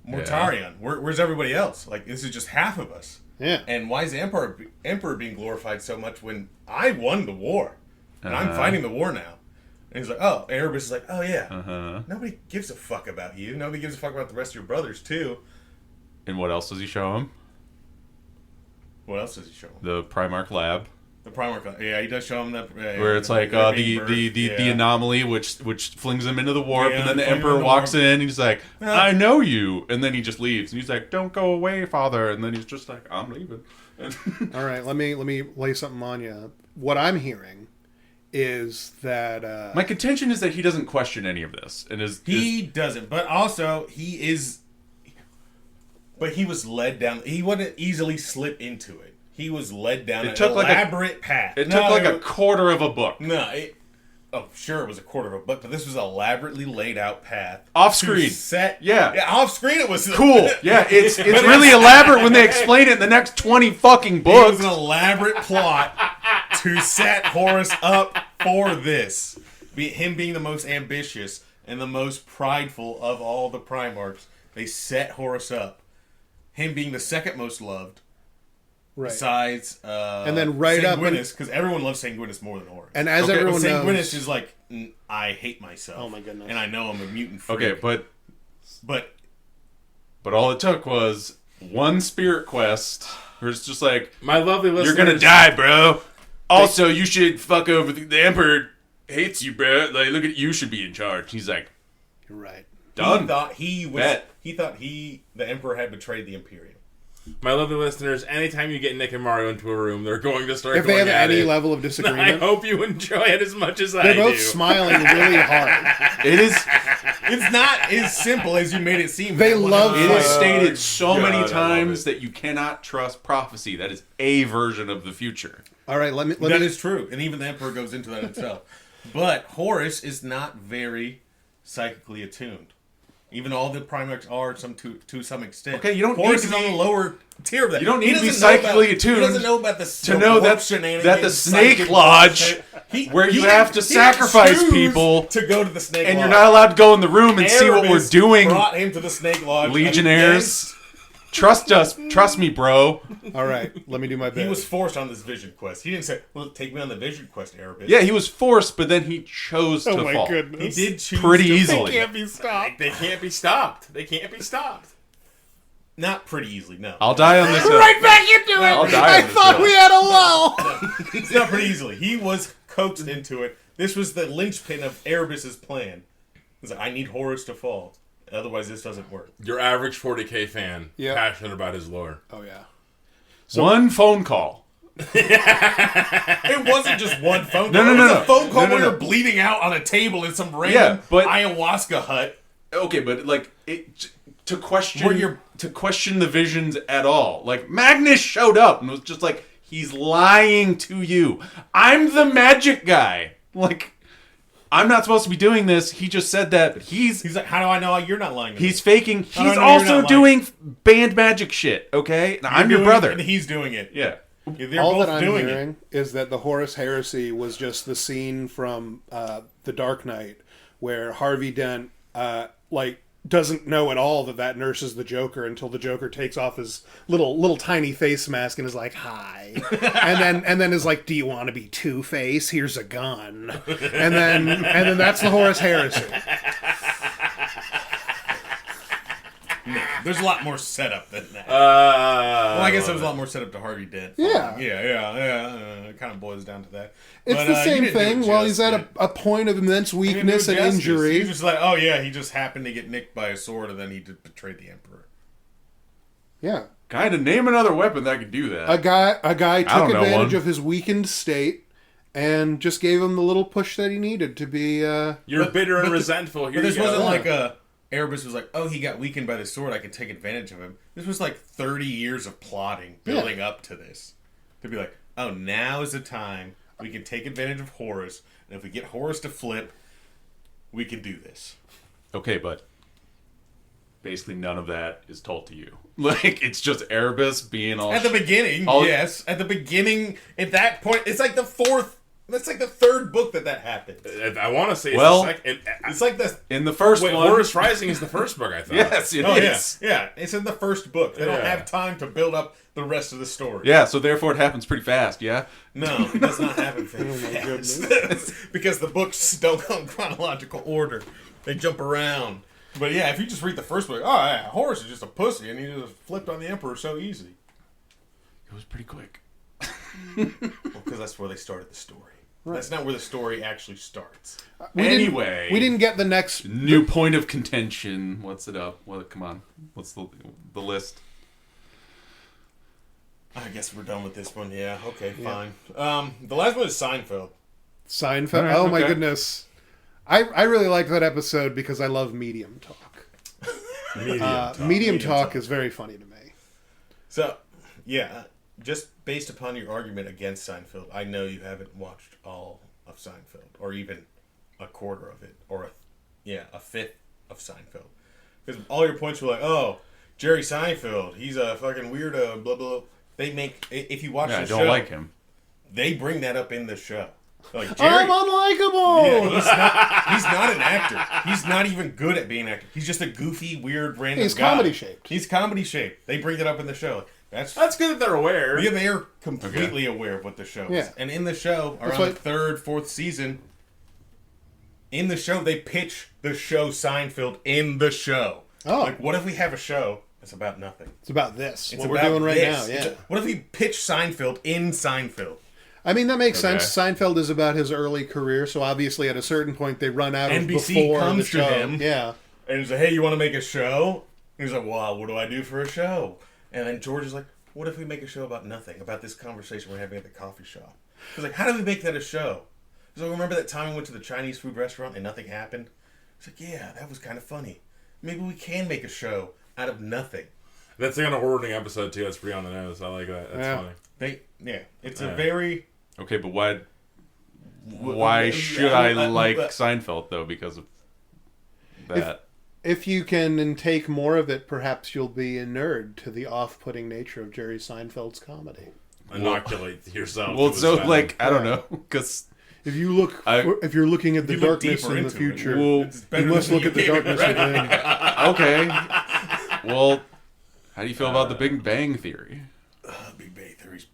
Mortarion? Where's everybody else? Like, this is just half of us. Yeah. And why is the Emperor being glorified so much when I won the war? And I'm fighting the war now. And he's like, oh, Erebus is like, oh yeah. Nobody gives a fuck about you. Nobody gives a fuck about the rest of your brothers, too. And what else does he show him? What else does he show him? The Primarch lab. The Primarch, he does show him that. Where it's like the anomaly which flings him into the warp, and then the Emperor walks in, and he's like, I know you, and then he just leaves, and he's like, don't go away, father, and then he's just like, I'm leaving. All right, let me lay something on you. What I'm hearing is that my contention is that he doesn't question any of this, and he doesn't, but also he is. But he was led down. He wouldn't easily slip into it. He was led down an elaborate path. It took like a quarter of a book. No, sure, it was a quarter of a book, but this was an elaborately laid out path. Off screen. Off screen it was cool. Yeah, it's really elaborate when they explain it in the next 20 fucking books. It was an elaborate plot to set Horus up for this. Him being the most ambitious and the most prideful of all the Primarchs, they set Horus up. Him being the second most loved. Right. Besides, and then right Sanguinus, because everyone loves Sanguinus more than Horus. And as everyone knows, Sanguinus is like, I hate myself. Oh my goodness! And I know I'm a mutant freak. Okay, but all it took was one spirit quest. Where it's just like, my lovely listeners, you're gonna die, bro. Also, you should fuck over the Emperor hates you, bro. Like, look at you should be in charge. He's like, you're right. Done. He thought the Emperor had betrayed the Imperium. My lovely listeners, anytime you get Nick and Mario into a room, they're going to start. If they have any level of disagreement, I hope you enjoy it as much as I do. They're both smiling really hard. It is. It's not as simple as you made it seem. They love. It is stated so many times that you cannot trust prophecy. That is a version of the future. All right, That is true, and even the Emperor goes into that himself. But Horus is not very psychically attuned. Even all the Primarchs are to some extent. Okay, you don't Horus need to is on the lower tier of that. You don't need to be psychically attuned. He doesn't know about to know that the Snake Lodge, where you have to sacrifice people to go to the Snake Lodge, and you're not allowed to go in the room and see what we're doing. Brought him to the Snake Lodge. Legionnaires. Trust us. Trust me, bro. All right, let me do my bit. He was forced on this vision quest. He didn't say, well, take me on the vision quest, Erebus. Yeah, he was forced, but then he chose to fall. Goodness. He did choose Pretty to easily. fall. be stopped. They can't be stopped. They can't be stopped. Not pretty easily, no. I'll die on this hill. Right back into it. I'll die I on this thought hill. we had a lull. It's not pretty easily. He was coaxed into it. This was the linchpin of Erebus's plan. He's like, I need Horus to fall. Otherwise, this doesn't work. Your average 40K fan, Yep. passionate about his lore. Oh yeah. One phone call. It wasn't just one phone No, call. no, It no, was no. a phone call No, no, where no. you're bleeding out on a table in some random but- ayahuasca hut. Okay, but like to question Where you're- to question the visions at all. Like Magnus showed up and was just like, he's lying to you. I'm the magic guy. Like, I'm not supposed to be doing this. He just said that, but He's like, how do I know you're not lying to me? he's faking. How do I He's know you're also not doing band magic shit. Okay, and I'm your doing brother. it, and he's doing it. Yeah. They're All both that I'm doing hearing is that the Horus Heresy was just the scene from The Dark Knight where Harvey Dent doesn't know at all that nurse is the Joker until the Joker takes off his little tiny face mask and is like, "Hi," and then is like, "Do you want to be Two-Face? Here's a gun," and then that's the Horus Heresy. No, there's a lot more setup than that. Well, I guess there was a lot more setup to Harvey Dent. Yeah. It kind of boils down to that. It's But, the you same didn't do thing. it While he's at justice. a point of immense You didn't do weakness it and justice. injury. He's just like, oh yeah, he just happened to get nicked by a sword and then he just betrayed the Emperor. Yeah. Kind of name another weapon that could do that. A guy took don't know advantage one. of his weakened state and just gave him the little push that he needed to be. You're bitter and resentful. Here But this you go. wasn't like Erebus was like, oh, he got weakened by the sword, I could take advantage of him. This was like 30 years of plotting, building up to this. To be like, oh, now is the time we can take advantage of Horus, and if we get Horus to flip, we can do this. Okay, but basically none of that is told to you. Like, it's just Erebus being all... At the beginning, all- yes. At the beginning, at that point, it's like the third book that happened. I want to say it's Well, the second. It's like the... In the first Wait, one... Horus Rising is the first book, I thought. Yes, it Oh, is. yeah. It's in the first book. They don't Yeah. have time to build up the rest of the story. Yeah, so therefore it happens pretty fast, yeah? No, it does not happen very fast. Because the books don't go in chronological order. They jump around. But yeah, if you just read the first book, oh yeah, Horus is just a pussy and he just flipped on the Emperor so easy. It was pretty quick. Well, because that's where they started the story. Right. That's not where the story actually starts. we didn't get the next. New point of contention. What's it up? Well, come on. What's the list? I guess we're done with this one. Yeah, okay, fine. The last one is Seinfeld. Seinfeld. All right, Oh my okay. goodness. I really liked that episode because I love medium talk. Medium talk is very funny to me. So, yeah, just based upon your argument against Seinfeld, I know you haven't watched all of Seinfeld, or even a quarter of it, or a fifth of Seinfeld. Because all your points were like, oh, Jerry Seinfeld, he's a fucking weirdo, blah, blah. They make, if you watch Yeah, I the don't show, like him. they bring that up in the show. Like, Jerry, I'm unlikable. yeah, he's not an actor. He's not even good at being an actor. He's just a goofy, weird, random He's guy. comedy shaped. He's comedy shaped. They bring that up in the show. That's good that they're aware. yeah, they are completely aware of what the show is. Yeah. And in the show, around why- the third, fourth season, in the show, they pitch the show Seinfeld in the show. Oh. Like, what if we have a show that's about nothing? It's about this. It's What we're about doing right this. now. Yeah. What if we pitch Seinfeld in Seinfeld? I mean, that makes Okay. sense. Seinfeld is about his early career, so obviously at a certain point they run out of NBC before comes the to show. him. Yeah. And he's like, hey, you want to make a show? And he's like, well, what do I do for a show? And then George is like, what if we make a show about nothing, about this conversation we're having at the coffee shop? He's like, how do we make that a show? He's like, remember that time we went to the Chinese food restaurant and nothing happened? He's like, yeah, that was kind of funny. Maybe we can make a show out of nothing. That's like on a hoarding episode too. That's pretty on the nose. I like that. That's Yeah. funny. It's a very... Okay, but why should I like Seinfeld, though, because of that? If you can take more of it, perhaps you'll be a nerd to the off-putting nature of Jerry Seinfeld's comedy. Inoculate yourself. Well, to so, his like, I don't Yeah. know, because... If you look, if you're looking at the you look darkness deeper in the into it, future, Well, It's better you must than look at the gave it darkness credit. within. Okay. Well, How do you feel about the Big Bang Theory? Big Bang Theory's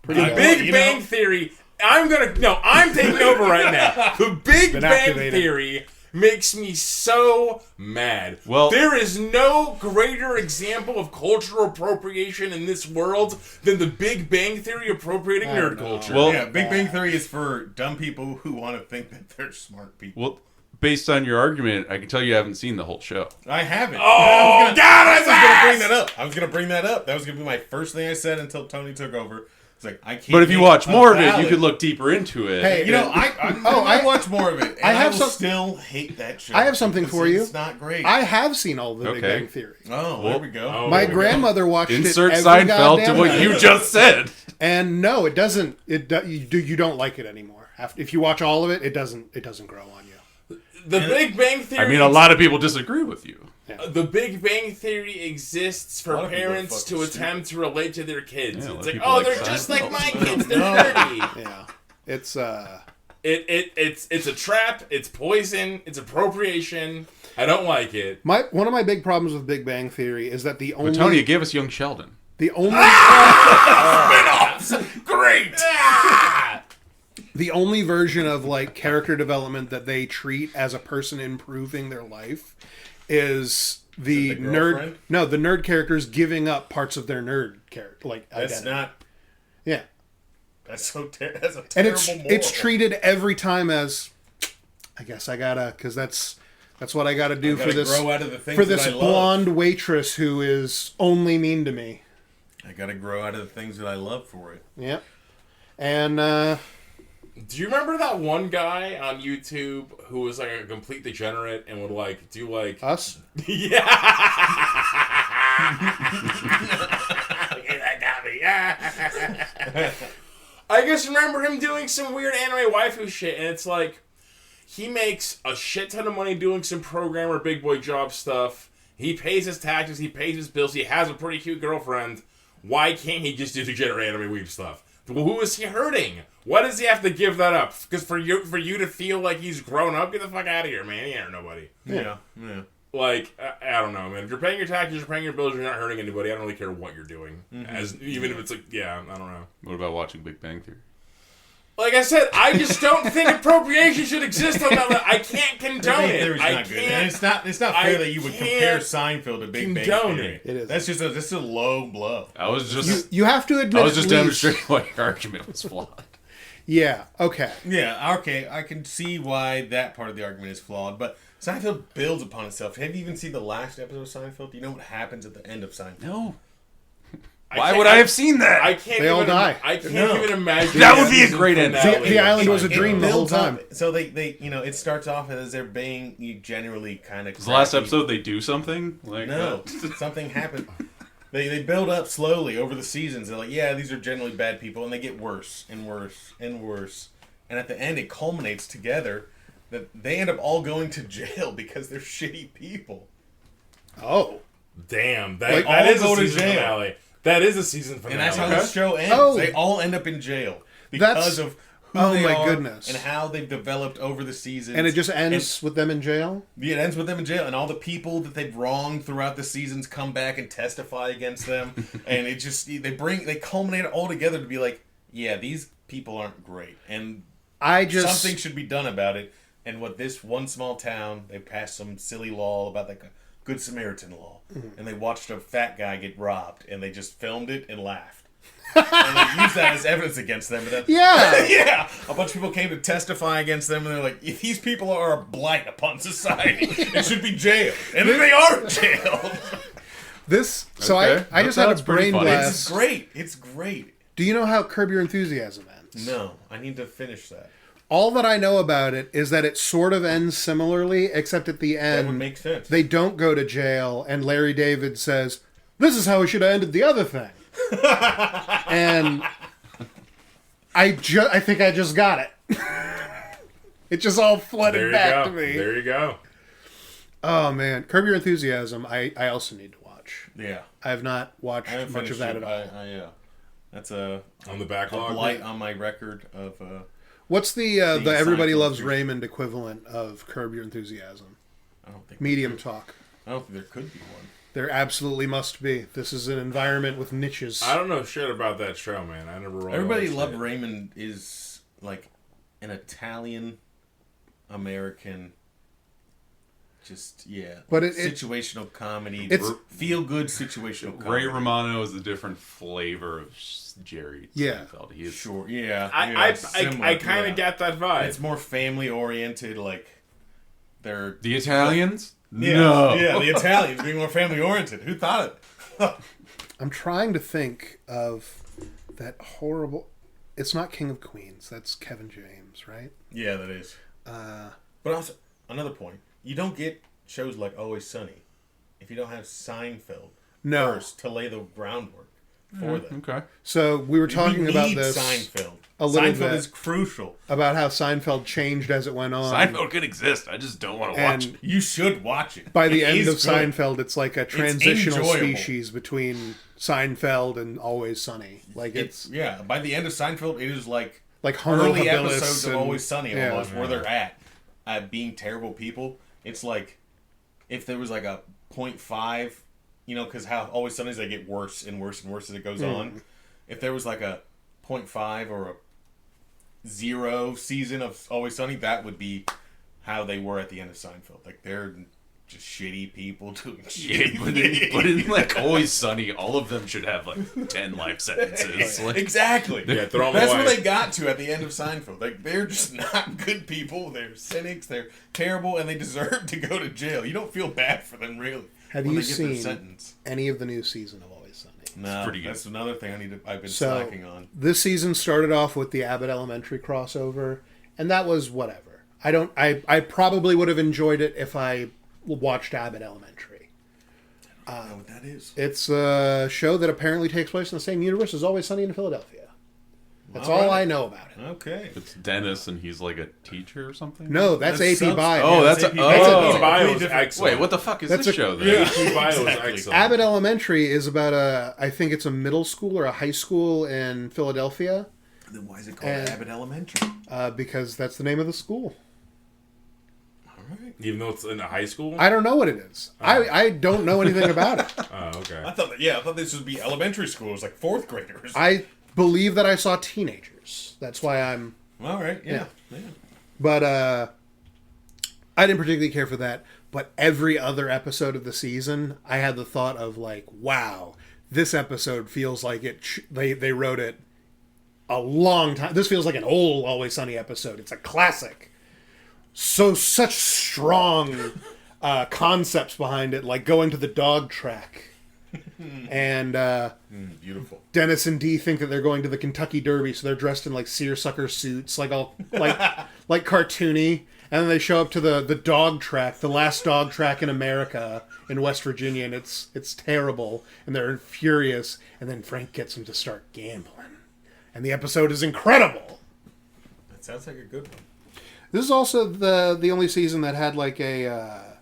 The Big Bang Theory. I'm taking over right now. The Big Bang Theory makes me so mad. Well, there is no greater example of cultural appropriation in this world than the Big Bang Theory appropriating nerd culture. Well, yeah, Big Bang Theory is for dumb people who want to think that they're smart people. Well, based on your argument, I can tell you haven't seen the whole show. I haven't. Oh, I was going to bring that up. I was going to bring that up. That was going to be my first thing I said until Tony took over. It's like, I can't. But if you watch more of it, you could look deeper into it. Hey, I watch more of it. And I will still hate that show. I have something for you. It's not great. I have seen all the Big Bang Theory. Oh, there we go. My grandmother watched Insert it. Insert Seinfeld to what you just said. And no, it doesn't. You don't like it anymore. If you watch all of it, it doesn't grow on you. The Big Bang Theory. I mean, a lot of people disagree with you. Yeah. The Big Bang Theory exists for parents to attempt to relate to their kids. Yeah, it's like, oh, they're just like my kids. They're nerdy. Yeah, it's it's a trap. It's poison. It's appropriation. I don't like it. One of my big problems with Big Bang Theory is that the only But Tony, give us Young Sheldon. The only Spin-offs! Great! The only version of like character development that they treat as a person improving their life is the nerd. No, the nerd characters giving up parts of their nerd character, like that's identity. not. Yeah, that's a terrible. And it's treated every time as, I guess I gotta, because that's what I gotta do for this. Grow out of the things for this that I blonde love. waitress who is only mean to me. I gotta grow out of the things that I love for it. Yep. And do you remember that one guy on YouTube who was like a complete degenerate and would like do like us? Yeah. That got me. I just remember him doing some weird anime waifu shit, and it's like he makes a shit ton of money doing some programmer big boy job stuff. He pays his taxes, he pays his bills, he has a pretty cute girlfriend. Why can't he just do degenerate anime weeb stuff? Well, who is he hurting? Why does he have to give that up? Because for you to feel like he's grown up, get the fuck out of here, man. He ain't hurt nobody. Yeah. Like, I don't know, man. If you're paying your taxes, you're paying your bills, you're not hurting anybody. I don't really care what you're doing. Even if it's like, I don't know. What about watching Big Bang Theory? Like I said, I just don't think appropriation should exist on that level. I can't condone it. Not good. And it's not fair that you would compare Seinfeld to Big Bang Theory. It is. That's just a low blow. I was just you have to admit. I was just demonstrating why your argument was flawed. Yeah. Okay. Yeah. Okay. I can see why that part of the argument is flawed, but Seinfeld builds upon itself. Have you even seen the last episode of Seinfeld? Do you know what happens at the end of Seinfeld? No. Why would I have seen that? I can't. They all die. I can't even imagine. That would be a great ending. The island was a dream the whole time. So they it starts off as they're being generally kind of. The last episode they do something like no, something happened. They build up slowly over the seasons. They're like, yeah, these are generally bad people, and they get worse and worse and worse. And at the end, it culminates together that they end up all going to jail because they're shitty people. Oh, damn! That is a season finale. That is a season finale. And that's how the show ends. Oh. They all end up in jail because of who they are goodness. and how they've developed over the seasons. And it just ends with them in jail? Yeah, it ends with them in jail. And all the people that they've wronged throughout the seasons come back and testify against them. And it just, they culminate it all together to be like, yeah, these people aren't great. And something should be done about it. And what this one small town, they passed some silly law about like a Good Samaritan law. And they watched a fat guy get robbed. And they just filmed it and laughed. And they used that as evidence against them. But then, yeah. A bunch of people came to testify against them, and they're like, if these people are a blight upon society, it should be jailed. And then they are jailed. I just had a brain blast. It's great. Do you know how Curb Your Enthusiasm ends? No, I need to finish that. All that I know about it is that it sort of ends similarly, except at the end, that would make sense. They don't go to jail, and Larry David says, "This is how we should have ended the other thing." And I think I just got it. It just all flooded back to me. There you go. Oh man, Curb Your Enthusiasm. I also need to watch. Yeah, I have not watched much of that at all. That's on the backlog. A blight on my record of. What's the Everybody Loves Raymond equivalent of Curb Your Enthusiasm? I don't think Medium Talk. I don't think there could be one. There absolutely must be. This is an environment with niches. I don't know shit about that show, man. I never. Everybody Loved Raymond is like an Italian American. Just but situational comedy. It's feel good situational comedy. Ray Romano is a different flavor of Jerry Seinfeld. He is sure. Yeah, I kind of get that vibe. It's more family oriented. Like they're the Italians. No, the Italians being more family oriented. Who thought it? I'm trying to think of that horrible. It's not King of Queens. That's Kevin James, right? Yeah, that is. But also another point. You don't get shows like Always Sunny if you don't have Seinfeld first to lay the groundwork for them. Okay. So we were talking about this. Seinfeld. Seinfeld is crucial. About how Seinfeld changed as it went on. Seinfeld could exist. I just don't want to watch it. You should watch it. By the end of Seinfeld, it's like a transitional species between Seinfeld and Always Sunny. Like it's by the end of Seinfeld, it is like early episodes of Always Sunny almost where they're at being terrible people. It's like if there was like a 0.5, because how Always Sunny is they get worse and worse and worse as it goes on. If there was like a 0.5 or a 0 season of Always Sunny, that would be how they were at the end of Seinfeld. Like they're just shitty people doing shitty things. But in like Always Sunny, all of them should have like 10 life sentences. Like, exactly. That's where they got to at the end of Seinfeld. Like they're just not good people. They're cynics. They're terrible, and they deserve to go to jail. You don't feel bad for them, really. Have you seen any of the new season of Always Sunny? No, pretty good. That's another thing I've been slacking on. This season started off with the Abbott Elementary crossover, and that was whatever. I probably would have enjoyed it if I watched Abbott Elementary. I don't know what that is. It's a show that apparently takes place in the same universe as Always Sunny in Philadelphia. That's all I know about it. Okay. It's Dennis and he's like a teacher or something? No, that's AP Bio. Oh, that's AP Bio is excellent. Wait, what the fuck is this show then? Yeah, AP Bio is excellent. Abbott Elementary is about I think it's a middle school or a high school in Philadelphia. Then why is it called Abbott Elementary? Because that's the name of the school. Right. Even though it's in a high school? I don't know what it is. I don't know anything about it. Oh, okay. I thought this would be elementary school. It was like 4th graders. I believe that I saw teenagers. That's why I'm... All right, yeah. But I didn't particularly care for that. But every other episode of the season, I had the thought of like, wow, this episode feels like they wrote it a long time. This feels like an old Always Sunny episode. It's a classic. Such strong concepts behind it, like going to the dog track. And beautiful. Dennis and Dee think that they're going to the Kentucky Derby, so they're dressed in like seersucker suits, like all like cartoony. And then they show up to the dog track, the last dog track in America in West Virginia, and it's terrible, and they're furious. And then Frank gets them to start gambling, and the episode is incredible. That sounds like a good one. This is also the only season that had like a...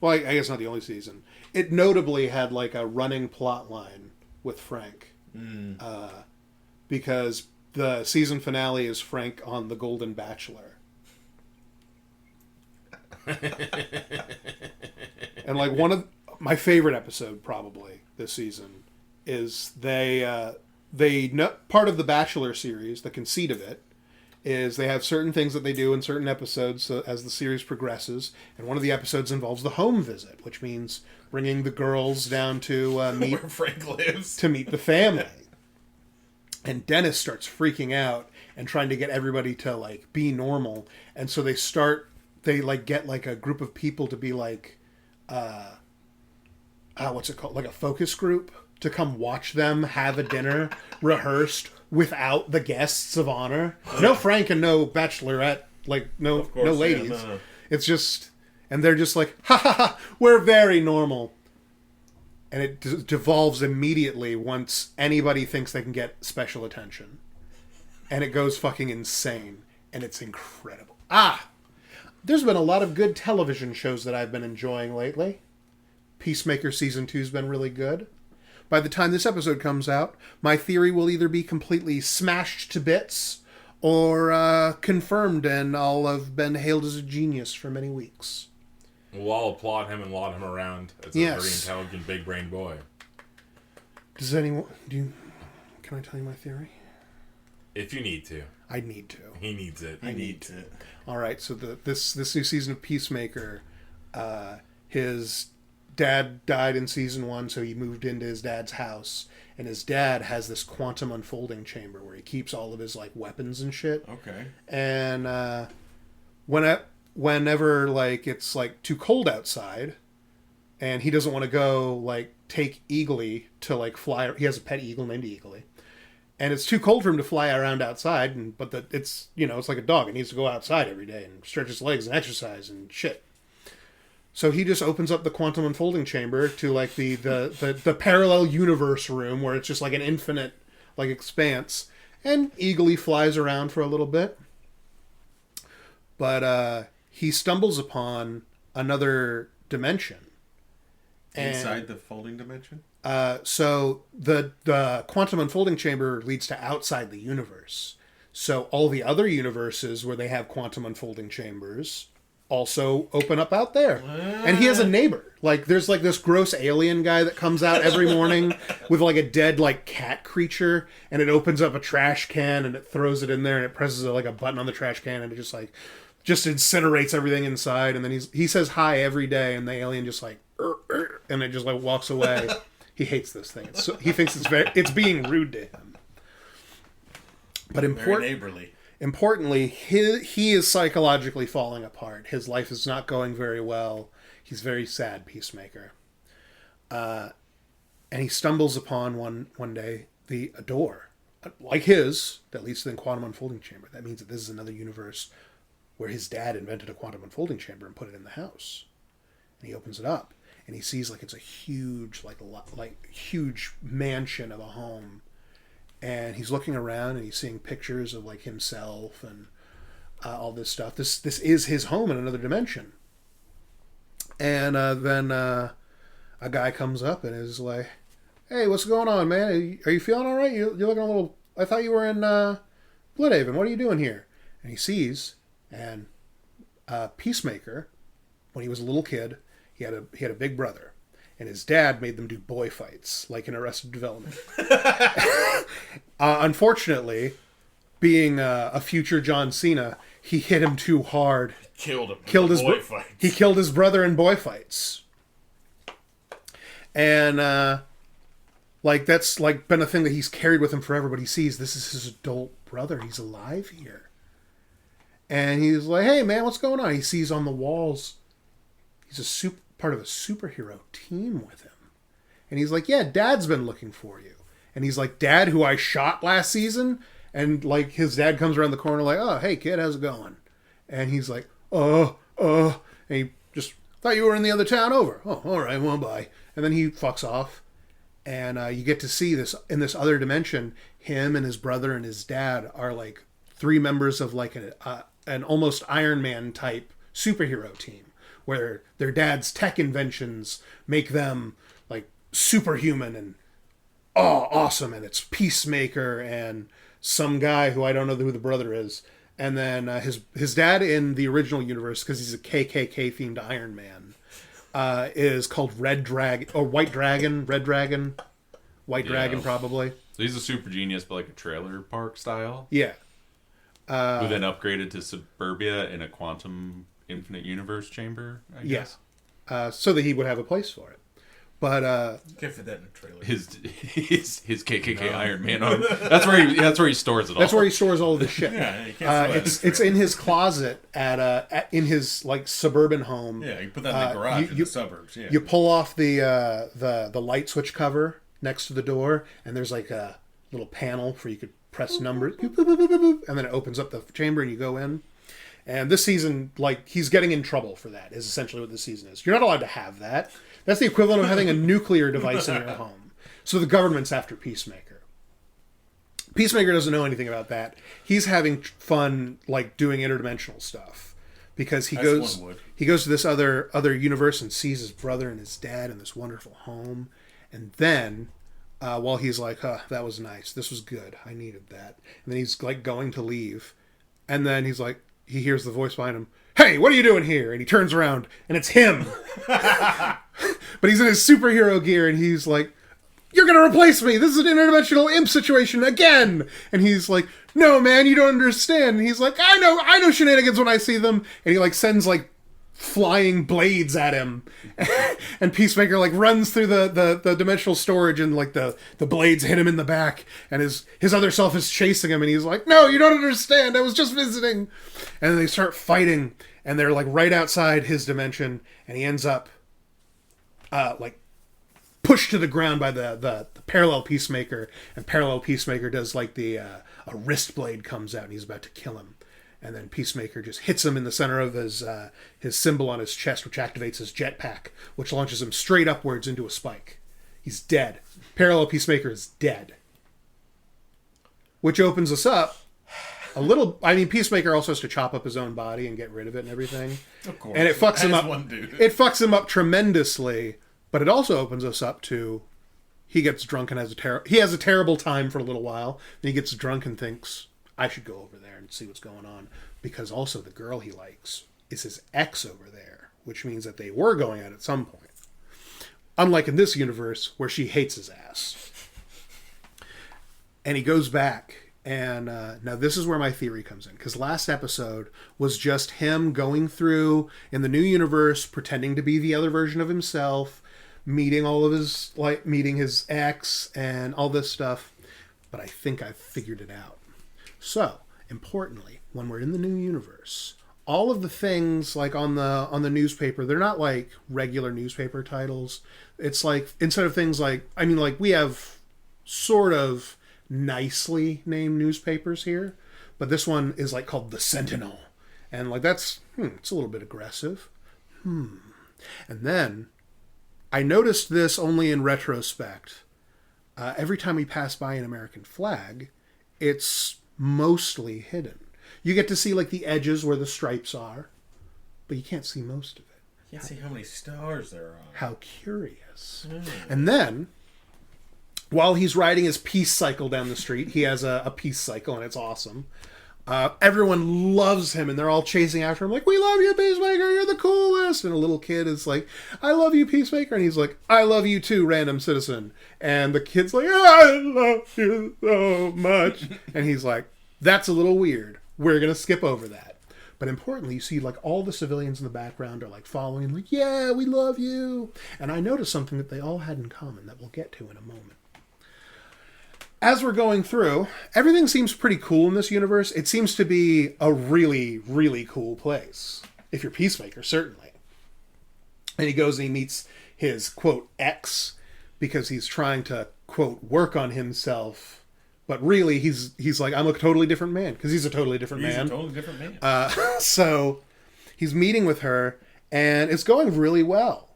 I guess not the only season. It notably had like a running plot line with Frank. Because the season finale is Frank on The Golden Bachelor. And like one of my favorite episode probably this season is part of the Bachelor series, the conceit of it, is they have certain things that they do in certain episodes as the series progresses, and one of the episodes involves the home visit, which means bringing the girls down to meet where Frank lives to meet the family. And Dennis starts freaking out and trying to get everybody to like be normal, and so they get like a group of people to be like, what's it called? Like a focus group to come watch them have a dinner rehearsed without the guests of honor. No Frank and no Bachelorette, like no ladies. Yeah, no. It's just, and they're just like, ha ha ha, we're very normal. And it devolves immediately once anybody thinks they can get special attention. And it goes fucking insane. And it's incredible. There's been a lot of good television shows that I've been enjoying lately. Peacemaker Season 2's been really good. By the time this episode comes out, my theory will either be completely smashed to bits or confirmed, and I'll have been hailed as a genius for many weeks. We'll all applaud him and laud him around as a very intelligent, big-brained boy. Does anyone... Can I tell you my theory? If you need to. I need to. He needs it. He needs it. All right, so this new season of Peacemaker, his dad died in season 1, so he moved into his dad's house, and his dad has this quantum unfolding chamber where he keeps all of his like weapons and shit. Okay. And whenever like it's like too cold outside, and he doesn't want to go like take Eagly to like fly. He has a pet eagle named Eagly. And it's too cold for him to fly around outside, but it's it's like a dog. It needs to go outside every day and stretch its legs and exercise and shit. So he just opens up the quantum unfolding chamber to like the parallel universe room where it's just like an infinite like expanse, and Eagly flies around for a little bit. But he stumbles upon another dimension. Inside the folding dimension? So the quantum unfolding chamber leads to outside the universe. So all the other universes where they have quantum unfolding chambers also open up out there. And he has a neighbor. Like there's like this gross alien guy that comes out every morning with like a dead like cat creature, and it opens up a trash can and it throws it in there and it presses like a button on the trash can and it just incinerates everything inside. And then he says hi every day, and the alien just like and it just like walks away. He hates this thing. He thinks it's being rude to him. But very neighborly. Importantly, he is psychologically falling apart. His life is not going very well. He's very sad, Peacemaker. And he stumbles upon one day a door like his that leads to the quantum unfolding chamber. That means that this is another universe where his dad invented a quantum unfolding chamber and put it in the house. And he opens it up. And he sees like it's a huge, huge mansion of a home, and he's looking around and he's seeing pictures of like himself and all this stuff. This is his home in another dimension. And then a guy comes up and is like, "Hey, what's going on, man? Are you feeling all right? You're looking a little. I thought you were in Bloodhaven. What are you doing here?" And he sees and Peacemaker, when he was a little kid. He had a big brother, and his dad made them do boy fights, like in Arrested Development. Unfortunately, being a future John Cena, he hit him too hard. Killed him. He killed his brother in boy fights, and that's like been a thing that he's carried with him forever. But he sees this is his adult brother. He's alive here, and he's like, "Hey, man, what's going on?" He sees on the walls. He's part of a superhero team with him. And he's like, "Yeah, Dad's been looking for you." And he's like, "Dad, who I shot last season?" And like his dad comes around the corner like, "Oh, hey kid, how's it going?" And he's like, and he just, "Thought you were in the other town over." "Oh, all right, well, bye." And then he fucks off. And you get to see this in this other dimension. Him and his brother and his dad are like 3 members of like an almost Iron Man type superhero team, where their dad's tech inventions make them like superhuman and awesome. And it's Peacemaker and some guy who I don't know who the brother is. And then his dad in the original universe, because he's a KKK themed Iron Man, is called Red Dragon or White Dragon, Red Dragon, White Dragon probably. So he's a super genius, but like a trailer park style. Yeah. Who then upgraded to suburbia in a quantum infinite universe chamber, I guess. So that he would have a place for it. But can't fit that in a trailer. His KKK Iron Man arm. That's where he stores it all. That's where he stores all of the shit. Yeah, you can't it's in his closet in his like suburban home. Yeah, you put that in the garage in the suburbs. Yeah. You pull off the light switch cover next to the door, and there's like a little panel where you could press numbers, and then it opens up the chamber and you go in. And this season, like, he's getting in trouble for that, is essentially what this season is. You're not allowed to have that. That's the equivalent of having a nuclear device in your home. So the government's after Peacemaker. Peacemaker doesn't know anything about that. He's having fun, like, doing interdimensional stuff. Because he goes to this other universe and sees his brother and his dad in this wonderful home. And then, while he's like, that was nice. This was good. I needed that. And then he's, like, going to leave. And then he's like, he hears the voice behind him. "Hey, what are you doing here?" And he turns around, and it's him. But he's in his superhero gear, and he's like, "You're gonna replace me! This is an interdimensional imp situation again!" And he's like, "No, man, you don't understand." And he's like, I know shenanigans when I see them." And he like sends like flying blades at him. And Peacemaker like runs through the dimensional storage, and like the blades hit him in the back, and his other self is chasing him, and he's like, "No, you don't understand. I was just visiting." And then they start fighting, and they're like right outside his dimension, and he ends up like pushed to the ground by the parallel Peacemaker, and parallel Peacemaker does like a wrist blade comes out, and he's about to kill him. And then Peacemaker just hits him in the center of his symbol on his chest, which activates his jetpack, which launches him straight upwards into a spike. He's dead. Parallel Peacemaker is dead. Which opens us up a little. I mean, Peacemaker also has to chop up his own body and get rid of it and everything. Of course. And it fucks him up. One dude. It fucks him up tremendously, but it also opens us up to he gets drunk and has a terrible time for a little while. Then he gets drunk and thinks, "I should go over there and see what's going on," because also the girl he likes is his ex over there, which means that they were going out at some point. Unlike in this universe where she hates his ass. And he goes back, and now this is where my theory comes in, because last episode was just him going through in the new universe, pretending to be the other version of himself, meeting his ex and all this stuff. But I think I've figured it out. So, importantly, when we're in the new universe, all of the things like on the newspaper, they're not like regular newspaper titles. It's like, instead of things like, I mean, like we have sort of nicely named newspapers here, but this one is like called the Sentinel. And like that's, it's a little bit aggressive. And then I noticed this only in retrospect. Every time we pass by an American flag, it's mostly hidden. You get to see like the edges where the stripes are, but you can't see most of it. You can't see how many stars there are on. How curious. And then, while he's riding his peace cycle down the street, he has a peace cycle, and it's awesome. Everyone loves him, and they're all chasing after him like, "We love you, Peacemaker, you're the coolest." And a little kid is like, "I love you, Peacemaker." And he's like, "I love you too, random citizen." And the kid's like, "I love you so much." And he's like, "That's a little weird. We're going to skip over that." But importantly, you see like all the civilians in the background are like following, like, "Yeah, we love you." And I noticed something that they all had in common that we'll get to in a moment. As we're going through, everything seems pretty cool in this universe. It seems to be a really, really cool place. If you're Peacemaker, certainly. And he goes and he meets his, quote, ex, because he's trying to, quote, work on himself. But really, he's like, "I'm a totally different man," because he's a totally different man. He's a totally different man. So he's meeting with her, and it's going really well.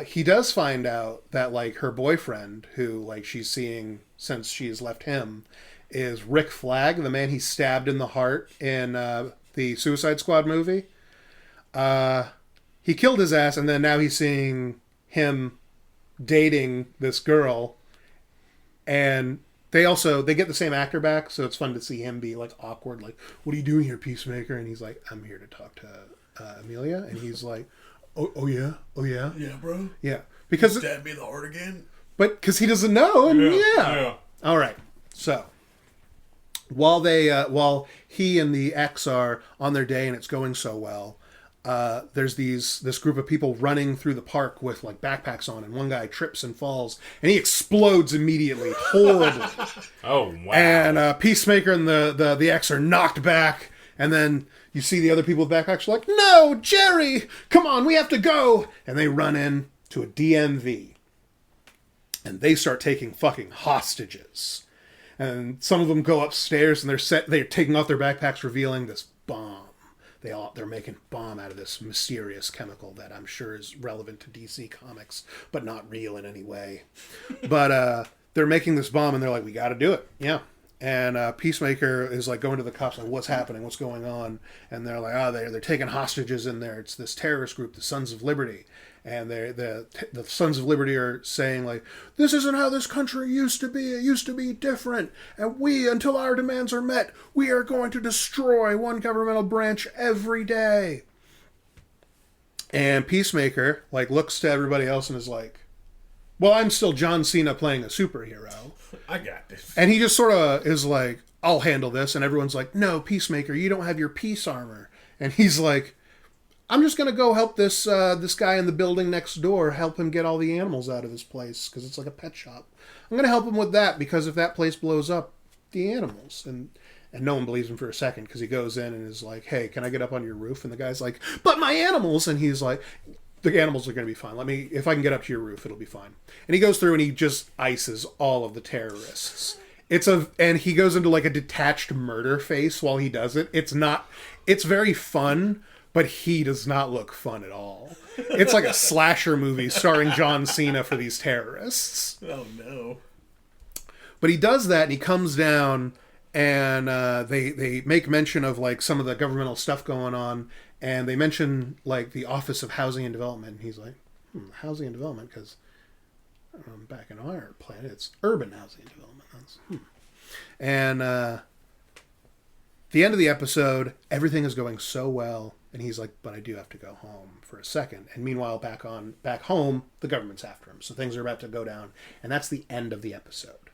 He does find out that like her boyfriend, who like she's seeing since she's left him, is Rick Flag, the man he stabbed in the heart in the Suicide Squad movie. He killed his ass, and then now he's seeing him dating this girl, and they get the same actor back, so it's fun to see him be like awkward, like, "What are you doing here, Peacemaker?" And he's like, "I'm here to talk to Amelia," and he's like, Oh yeah, yeah, bro. Yeah, because Stab me in the heart again. But because he doesn't know, and yeah. All right. So while he and the ex are on their day and it's going so well, there's this group of people running through the park with like backpacks on, and one guy trips and falls, and he explodes immediately, horribly. Oh wow! And Peacemaker and the ex are knocked back, and then you see the other people with backpacks are like, "No, Jerry, come on, we have to go!" And they run in to a DMV. And they start taking fucking hostages. And some of them go upstairs and they're taking off their backpacks, revealing this bomb. They're making bomb out of this mysterious chemical that I'm sure is relevant to DC Comics, but not real in any way. But they're making this bomb, and they're like, "We got to do it." Yeah. And Peacemaker is like going to the cops, like, what's happening? What's going on? And they're like, they're taking hostages in there. It's this terrorist group, the Sons of Liberty. And the Sons of Liberty are saying, like, this isn't how this country used to be. It used to be different. And until our demands are met, we are going to destroy one governmental branch every day. And Peacemaker, like, looks to everybody else and is like, well, I'm still John Cena playing a superhero. I got this. And he just sort of is like, I'll handle this. And everyone's like, no, Peacemaker, you don't have your peace armor. And he's like, I'm just going to go help this guy in the building next door, help him get all the animals out of his place, because it's like a pet shop. I'm going to help him with that, because if that place blows up, the animals. And no one believes him for a second, because he goes in and is like, hey, can I get up on your roof? And the guy's like, but my animals! And he's like, the animals are going to be fine. If I can get up to your roof, it'll be fine. And he goes through and he just ices all of the terrorists. And he goes into like a detached murder face while he does it. It's very fun, but he does not look fun at all. It's like a slasher movie starring John Cena for these terrorists. Oh no. But he does that and he comes down and they make mention of like some of the governmental stuff going on. And they mention, like, the Office of Housing and Development. And he's like, housing and development, because back in our planet, it's urban housing and development. And the end of the episode, everything is going so well. And he's like, but I do have to go home for a second. And meanwhile, back home, the government's after him. So things are about to go down. And that's the end of the episode.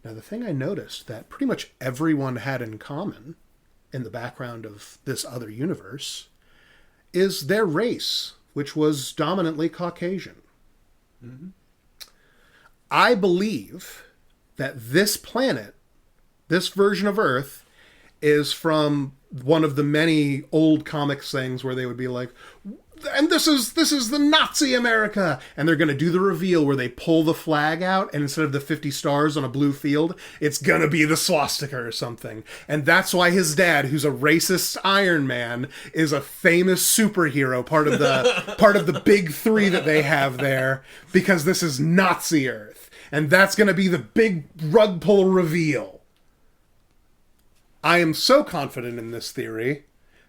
Now, the thing I noticed that pretty much everyone had in common in the background of this other universe is their race, which was dominantly Caucasian. Mm-hmm. I believe that this planet, this version of Earth, is from one of the many old comics things where they would be like, and this is the Nazi America, and they're going to do the reveal where they pull the flag out, and instead of the 50 stars on a blue field, it's going to be the swastika or something. And that's why his dad, who's a racist Iron Man, is a famous superhero, part of the big three that they have there, because this is Nazi Earth, and that's going to be the big rug pull reveal. I am so confident in this theory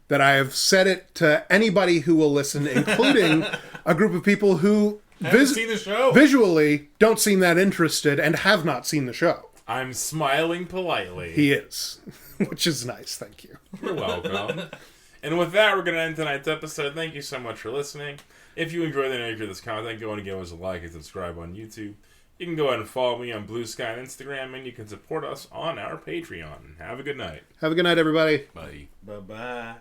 that I have said it to anybody who will listen, including a group of people who haven't seen the show. Visually don't seem that interested and have not seen the show. I'm smiling politely. He is, which is nice. Thank you. You're welcome. And with that, we're going to end tonight's episode. Thank you so much for listening. If you enjoyed any of this content, go and give us a like and subscribe on YouTube. You can go ahead and follow me on Blue Sky and Instagram, and you can support us on our Patreon. Have a good night. Have a good night, everybody. Bye. Bye-bye.